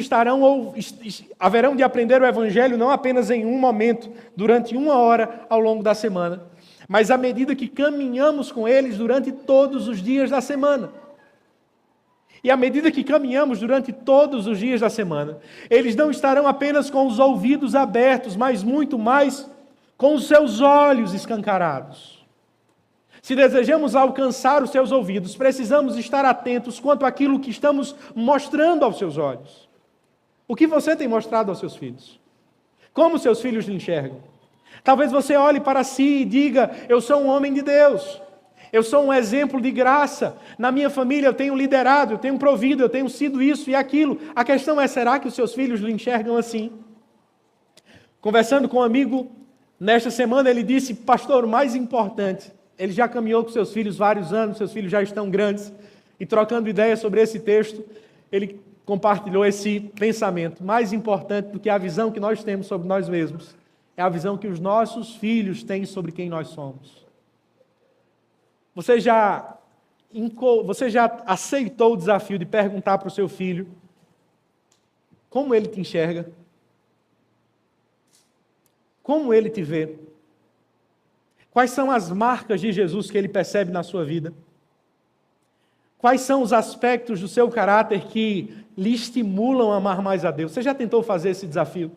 haverão de aprender o Evangelho não apenas em um momento, durante 1 hora ao longo da semana, mas à medida que caminhamos com eles durante todos os dias da semana. E à medida que caminhamos durante todos os dias da semana, eles não estarão apenas com os ouvidos abertos, mas muito mais com os seus olhos escancarados. Se desejamos alcançar os seus ouvidos, precisamos estar atentos quanto àquilo que estamos mostrando aos seus olhos. O que você tem mostrado aos seus filhos? Como seus filhos lhe enxergam? Talvez você olhe para si e diga: eu sou um homem de Deus, eu sou um exemplo de graça, na minha família eu tenho liderado, eu tenho provido, eu tenho sido isso e aquilo. A questão é, será que os seus filhos lhe enxergam assim? Conversando com um amigo, nesta semana ele disse: pastor, o mais importante, ele já caminhou com seus filhos vários anos, seus filhos já estão grandes, e trocando ideias sobre esse texto, ele compartilhou esse pensamento: mais importante do que a visão que nós temos sobre nós mesmos, é a visão que os nossos filhos têm sobre quem nós somos. Você já aceitou o desafio de perguntar para o seu filho como ele te enxerga? Como ele te vê? Quais são as marcas de Jesus que ele percebe na sua vida? Quais são os aspectos do seu caráter que lhe estimulam a amar mais a Deus? Você já tentou fazer esse desafio?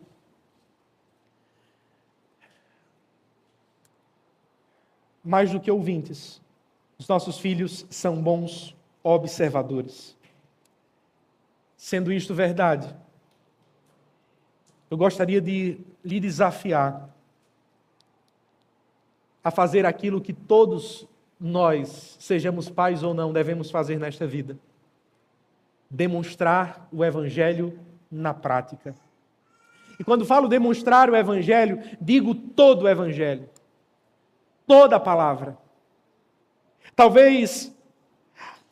Mais do que ouvintes, os nossos filhos são bons observadores. Sendo isto verdade, eu gostaria de lhe desafiar a fazer aquilo que todos nós, sejamos pais ou não, devemos fazer nesta vida. Demonstrar o Evangelho na prática. E quando falo demonstrar o Evangelho, digo todo o Evangelho. Toda a palavra. Talvez,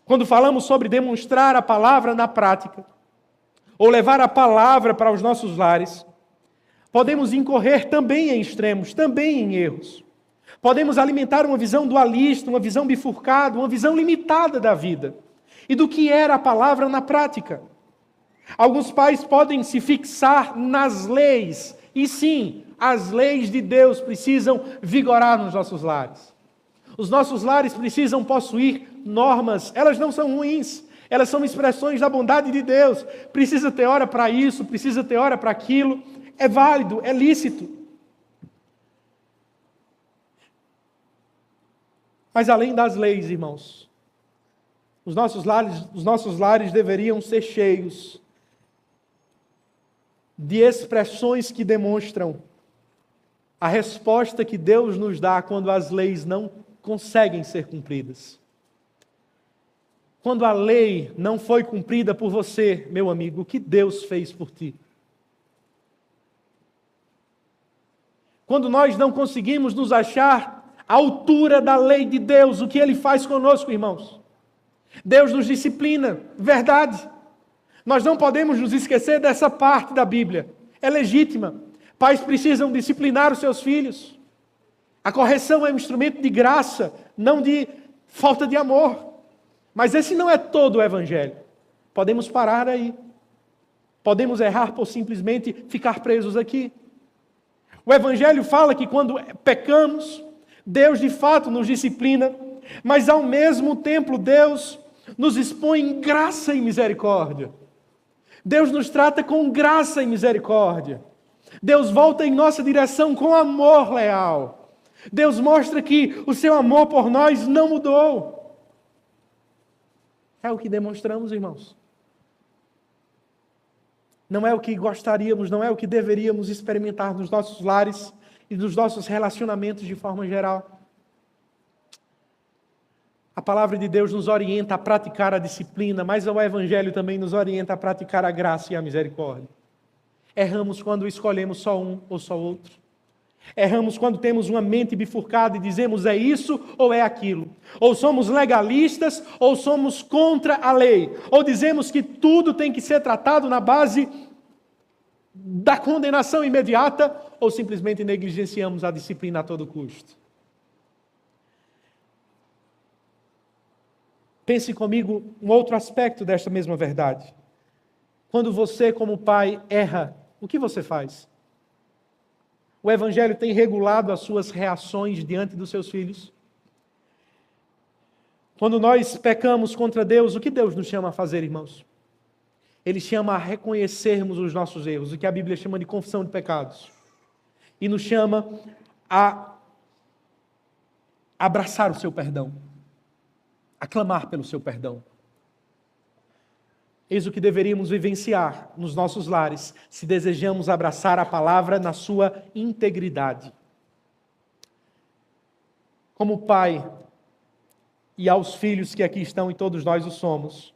quando falamos sobre demonstrar a palavra na prática, ou levar a palavra para os nossos lares, podemos incorrer também em extremos, também em erros. Podemos alimentar uma visão dualista, uma visão bifurcada, uma visão limitada da vida e do que era a palavra na prática. Alguns pais podem se fixar nas leis, e sim, as leis de Deus precisam vigorar nos nossos lares. Os nossos lares precisam possuir normas, elas não são ruins, elas são expressões da bondade de Deus. Precisa ter hora para isso, precisa ter hora para aquilo, é válido, é lícito. Mas além das leis, irmãos, os nossos lares deveriam ser cheios de expressões que demonstram a resposta que Deus nos dá quando as leis não conseguem ser cumpridas. Quando a lei não foi cumprida por você, meu amigo, o que Deus fez por ti? Quando nós não conseguimos nos achar à altura da lei de Deus, o que Ele faz conosco, irmãos? Deus nos disciplina, verdade. Nós não podemos nos esquecer dessa parte da Bíblia. É legítima. Pais precisam disciplinar os seus filhos. A correção é um instrumento de graça, não de falta de amor. Mas esse não é todo o Evangelho. Podemos parar aí. Podemos errar por simplesmente ficar presos aqui. O Evangelho fala que quando pecamos, Deus de fato nos disciplina, mas ao mesmo tempo Deus nos expõe em graça e misericórdia. Deus nos trata com graça e misericórdia. Deus volta em nossa direção com amor leal. Deus mostra que o seu amor por nós não mudou. É o que demonstramos, irmãos. Não é o que gostaríamos, não é o que deveríamos experimentar nos nossos lares e nos nossos relacionamentos de forma geral. A palavra de Deus nos orienta a praticar a disciplina, mas o Evangelho também nos orienta a praticar a graça e a misericórdia. Erramos quando escolhemos só um ou só outro. Erramos quando temos uma mente bifurcada e dizemos é isso ou é aquilo. Ou somos legalistas ou somos contra a lei. Ou dizemos que tudo tem que ser tratado na base da condenação imediata ou simplesmente negligenciamos a disciplina a todo custo. Pense comigo um outro aspecto desta mesma verdade. Quando você, como pai, erra, o que você faz? O Evangelho tem regulado as suas reações diante dos seus filhos? Quando nós pecamos contra Deus, o que Deus nos chama a fazer, irmãos? Ele chama a reconhecermos os nossos erros, o que a Bíblia chama de confissão de pecados. E nos chama a abraçar o seu perdão, a clamar pelo seu perdão. Eis o que deveríamos vivenciar nos nossos lares, se desejamos abraçar a palavra na sua integridade. Como pai, e aos filhos que aqui estão, e todos nós o somos,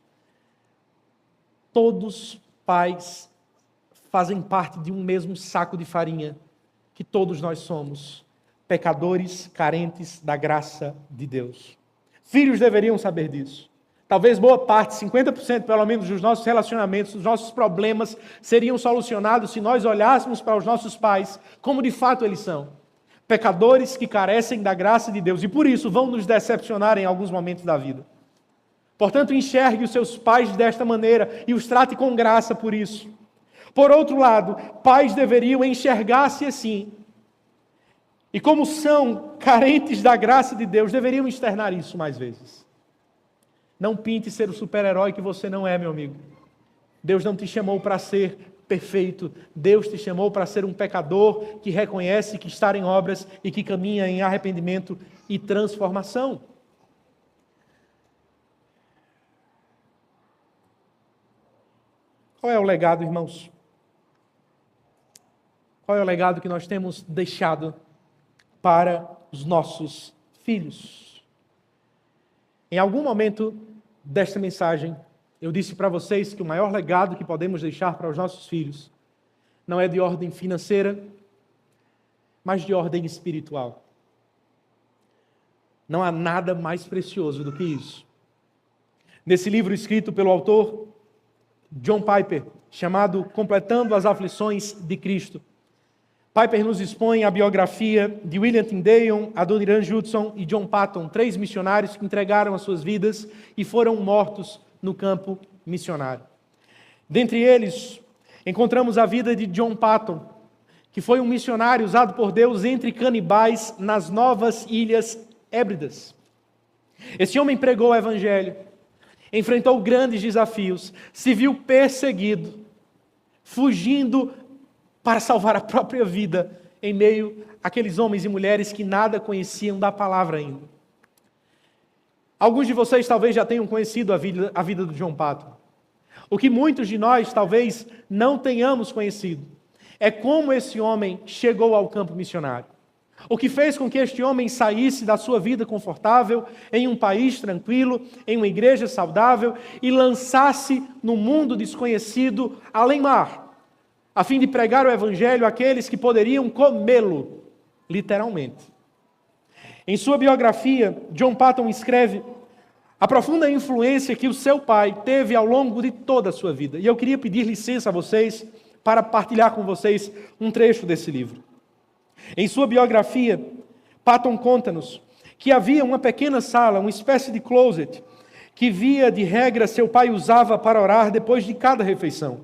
todos pais fazem parte de um mesmo saco de farinha, que todos nós somos, pecadores carentes da graça de Deus. Filhos deveriam saber disso. Talvez boa parte, 50% pelo menos dos nossos relacionamentos, dos nossos problemas seriam solucionados se nós olhássemos para os nossos pais como de fato eles são. Pecadores que carecem da graça de Deus e por isso vão nos decepcionar em alguns momentos da vida. Portanto, enxergue os seus pais desta maneira e os trate com graça por isso. Por outro lado, pais deveriam enxergar-se assim. E como são carentes da graça de Deus, deveriam externar isso mais vezes. Não pinte ser o super-herói que você não é, meu amigo. Deus não te chamou para ser perfeito. Deus te chamou para ser um pecador que reconhece que está em obras e que caminha em arrependimento e transformação. Qual é o legado, irmãos? Qual é o legado que nós temos deixado para os nossos filhos? Em algum momento desta mensagem, eu disse para vocês que o maior legado que podemos deixar para os nossos filhos não é de ordem financeira, mas de ordem espiritual. Não há nada mais precioso do que isso. Nesse livro escrito pelo autor John Piper, chamado Completando as Aflições de Cristo, Piper nos expõe a biografia de William Tyndale, Adoniran Judson e John Paton, 3 missionários que entregaram as suas vidas e foram mortos no campo missionário. Dentre eles, encontramos a vida de John Paton, que foi um missionário usado por Deus entre canibais nas Novas Ilhas Hébridas. Esse homem pregou o Evangelho, enfrentou grandes desafios, se viu perseguido, fugindo para salvar a própria vida em meio àqueles homens e mulheres que nada conheciam da palavra ainda. Alguns de vocês talvez já tenham conhecido a vida do John Paton. O que muitos de nós talvez não tenhamos conhecido é como esse homem chegou ao campo missionário. O que fez com que este homem saísse da sua vida confortável, em um país tranquilo, em uma igreja saudável, e lançasse no mundo desconhecido, além mar, a fim de pregar o Evangelho àqueles que poderiam comê-lo, literalmente. Em sua biografia, John Paton escreve a profunda influência que o seu pai teve ao longo de toda a sua vida. E eu queria pedir licença a vocês para partilhar com vocês um trecho desse livro. Em sua biografia, Paton conta-nos que havia uma pequena sala, uma espécie de closet, que via de regra seu pai usava para orar depois de cada refeição.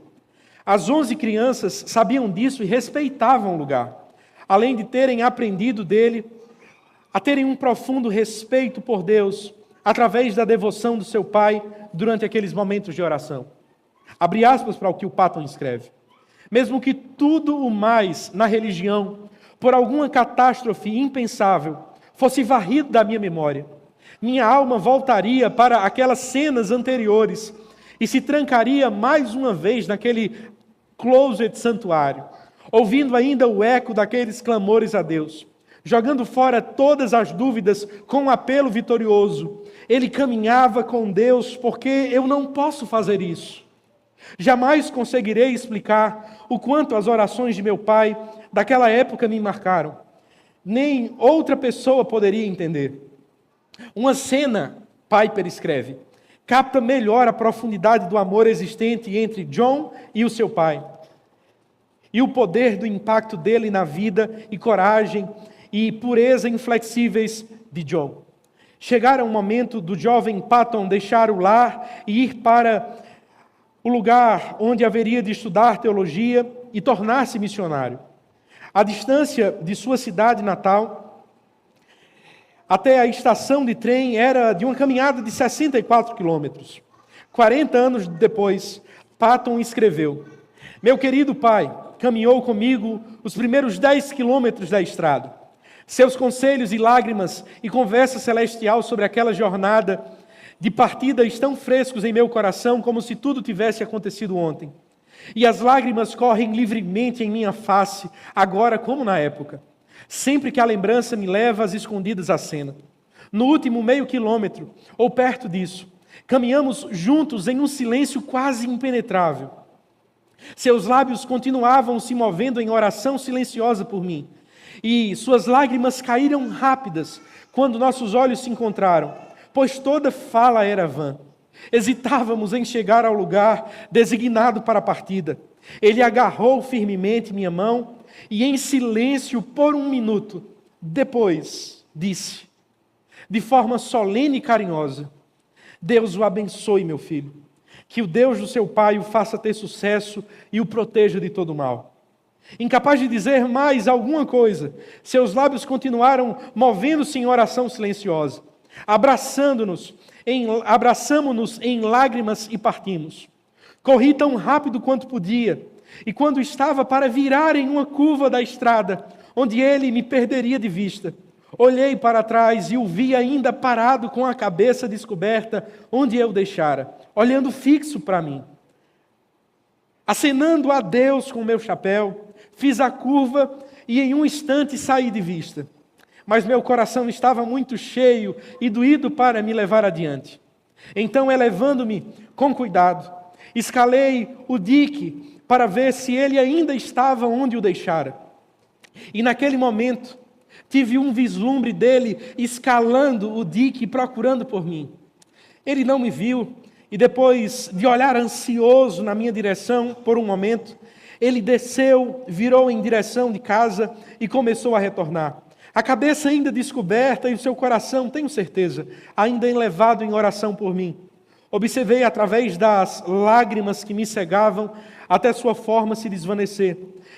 As 11 crianças sabiam disso e respeitavam o lugar, além de terem aprendido dele a terem um profundo respeito por Deus através da devoção do seu pai durante aqueles momentos de oração. Abre aspas para o que o Paton escreve. Mesmo que tudo o mais na religião, por alguma catástrofe impensável, fosse varrido da minha memória, minha alma voltaria para aquelas cenas anteriores e se trancaria mais uma vez naquele closet santuário, ouvindo ainda o eco daqueles clamores a Deus, jogando fora todas as dúvidas com um apelo vitorioso. Ele caminhava com Deus porque eu não posso fazer isso. Jamais conseguirei explicar o quanto as orações de meu pai daquela época me marcaram. Nem outra pessoa poderia entender. Uma cena, Piper escreve, capta melhor a profundidade do amor existente entre John e o seu pai. E o poder do impacto dele na vida e coragem e pureza inflexíveis de John. Chegara um momento do jovem Paton deixar o lar e ir para o lugar onde haveria de estudar teologia e tornar-se missionário. A distância de sua cidade natal até a estação de trem era de uma caminhada de 64 quilômetros. 40 anos depois, Paton escreveu: meu querido pai caminhou comigo os primeiros 10 quilômetros da estrada. Seus conselhos e lágrimas e conversa celestial sobre aquela jornada de partida estão frescos em meu coração como se tudo tivesse acontecido ontem. E as lágrimas correm livremente em minha face, agora como na época. Sempre que a lembrança me leva às escondidas à cena. No último meio quilômetro, ou perto disso, caminhamos juntos em um silêncio quase impenetrável. Seus lábios continuavam se movendo em oração silenciosa por mim. E suas lágrimas caíram rápidas quando nossos olhos se encontraram, pois toda fala era vã. Hesitávamos em chegar ao lugar designado para a partida. Ele agarrou firmemente minha mão e em silêncio por um minuto Depois disse, de forma solene e carinhosa: Deus o abençoe, meu filho. Que o Deus do seu pai o faça ter sucesso e o proteja de todo mal. Incapaz de dizer mais alguma coisa, seus lábios continuaram movendo-se em oração silenciosa. Abraçamo-nos em lágrimas e partimos. Corri tão rápido quanto podia, e quando estava para virar em uma curva da estrada, onde ele me perderia de vista, olhei para trás e o vi ainda parado com a cabeça descoberta onde eu deixara, olhando fixo para mim. Acenando a Deus com o meu chapéu, fiz a curva e em um instante saí de vista. Mas meu coração estava muito cheio e doído para me levar adiante. Então, elevando-me com cuidado, escalei o dique para ver se ele ainda estava onde o deixara. E naquele momento, tive um vislumbre dele escalando o dique, procurando por mim. Ele não me viu, e depois de olhar ansioso na minha direção por um momento, ele desceu, virou em direção de casa e começou a retornar. A cabeça ainda descoberta e o seu coração, tenho certeza, ainda elevado em oração por mim. Observei através das lágrimas que me cegavam até sua forma se desvanecer.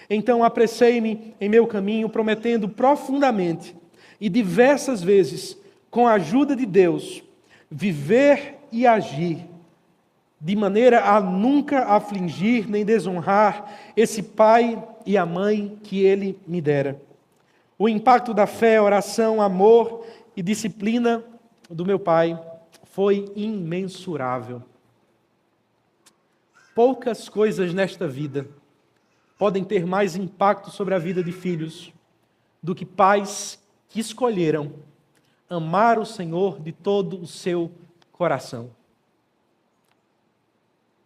Então apressei-me em meu caminho, prometendo profundamente e diversas vezes, com a ajuda de Deus, viver e agir de maneira a nunca afligir nem desonrar esse pai e a mãe que ele me dera. O impacto da fé, oração, amor e disciplina do meu pai foi imensurável. Poucas coisas nesta vida podem ter mais impacto sobre a vida de filhos do que pais que escolheram amar o Senhor de todo o seu coração.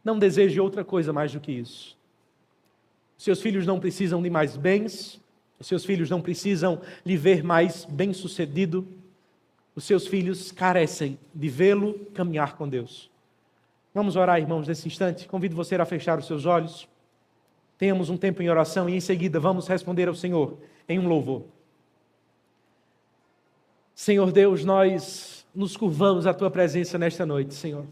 Não deseje outra coisa mais do que isso. Seus filhos não precisam de mais bens, os seus filhos não precisam lhe ver mais bem-sucedido, os seus filhos carecem de vê-lo caminhar com Deus. Vamos orar, irmãos, nesse instante. Convido você a fechar os seus olhos. Tenhamos um tempo em oração e em seguida vamos responder ao Senhor em um louvor. Senhor Deus, nós nos curvamos à Tua presença nesta noite, Senhor.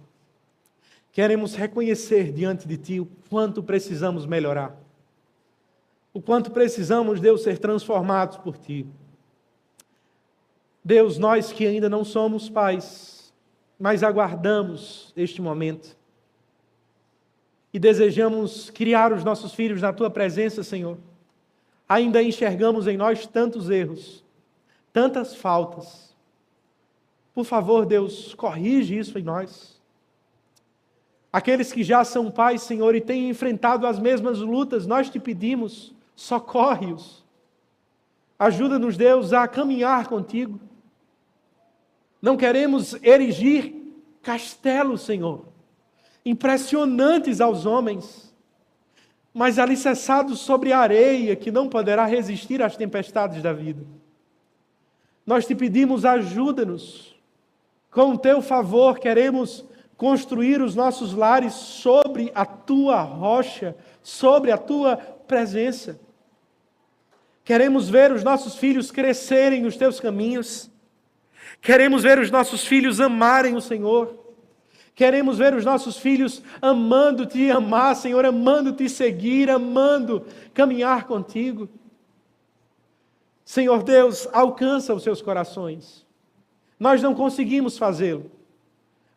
Queremos reconhecer diante de Ti o quanto precisamos melhorar. O quanto precisamos, Deus, ser transformados por Ti. Deus, nós que ainda não somos pais, mas aguardamos este momento e desejamos criar os nossos filhos na Tua presença, Senhor. Ainda enxergamos em nós tantos erros, tantas faltas. Por favor, Deus, corrige isso em nós. Aqueles que já são pais, Senhor, e têm enfrentado as mesmas lutas, nós te pedimos, socorre-os. Ajuda-nos, Deus, a caminhar contigo. Não queremos erigir castelos, Senhor, impressionantes aos homens, mas alicerçados sobre a areia que não poderá resistir às tempestades da vida. Nós te pedimos, ajuda-nos. Com o teu favor, queremos construir os nossos lares sobre a tua rocha, sobre a tua presença. Queremos ver os nossos filhos crescerem nos teus caminhos. Queremos ver os nossos filhos amarem o Senhor. Queremos ver os nossos filhos amando te amar, Senhor, amando te seguir, amando caminhar contigo. Senhor Deus, alcança os seus corações. Nós não conseguimos fazê-lo,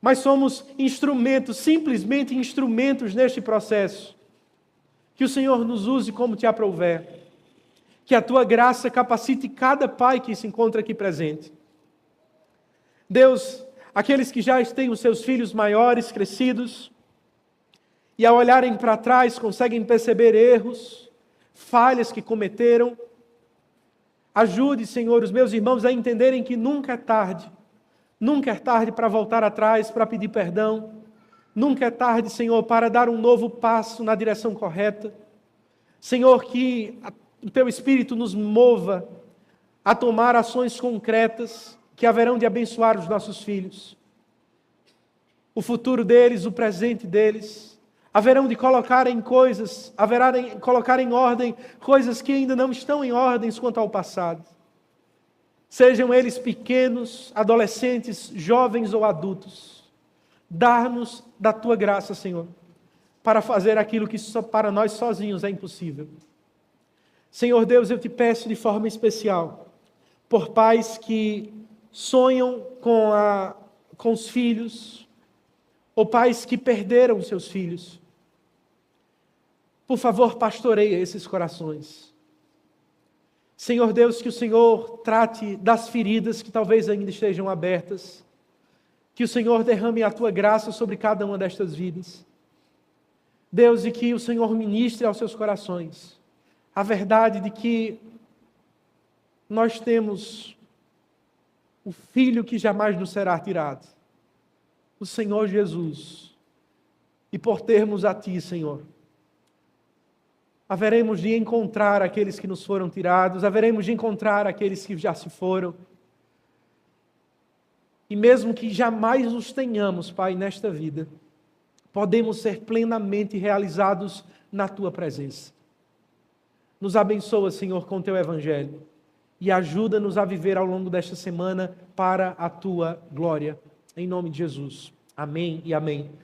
mas somos instrumentos, simplesmente instrumentos neste processo. Que o Senhor nos use como te aprouver. Que a tua graça capacite cada pai que se encontra aqui presente. Deus, aqueles que já têm os seus filhos maiores, crescidos, e ao olharem para trás conseguem perceber erros, falhas que cometeram. Ajude, Senhor, os meus irmãos a entenderem que nunca é tarde. Nunca é tarde para voltar atrás, para pedir perdão. Nunca é tarde, Senhor, para dar um novo passo na direção correta. Senhor, que o Teu Espírito nos mova a tomar ações concretas que haverão de abençoar os nossos filhos. O futuro deles, o presente deles, haverão de colocar em coisas, colocar em ordem coisas que ainda não estão em ordem quanto ao passado. sejam eles pequenos, adolescentes, jovens ou adultos. Dá-nos da tua graça, Senhor, para fazer aquilo que só para nós sozinhos é impossível. Senhor Deus, eu te peço de forma especial por pais que sonham com os filhos, ou pais que perderam seus filhos. Por favor, pastoreia esses corações. Senhor Deus, que o Senhor trate das feridas que talvez ainda estejam abertas. Que o Senhor derrame a tua graça sobre cada uma destas vidas. Deus, e que o Senhor ministre aos seus corações a verdade de que nós temos o Filho que jamais nos será tirado, o Senhor Jesus. E por termos a Ti, Senhor, haveremos de encontrar aqueles que nos foram tirados, haveremos de encontrar aqueles que já se foram. E mesmo que jamais os tenhamos, Pai, nesta vida, podemos ser plenamente realizados na Tua presença. Nos abençoa, Senhor, com Teu Evangelho e ajuda-nos a viver ao longo desta semana para a Tua glória. Em nome de Jesus. Amém e amém.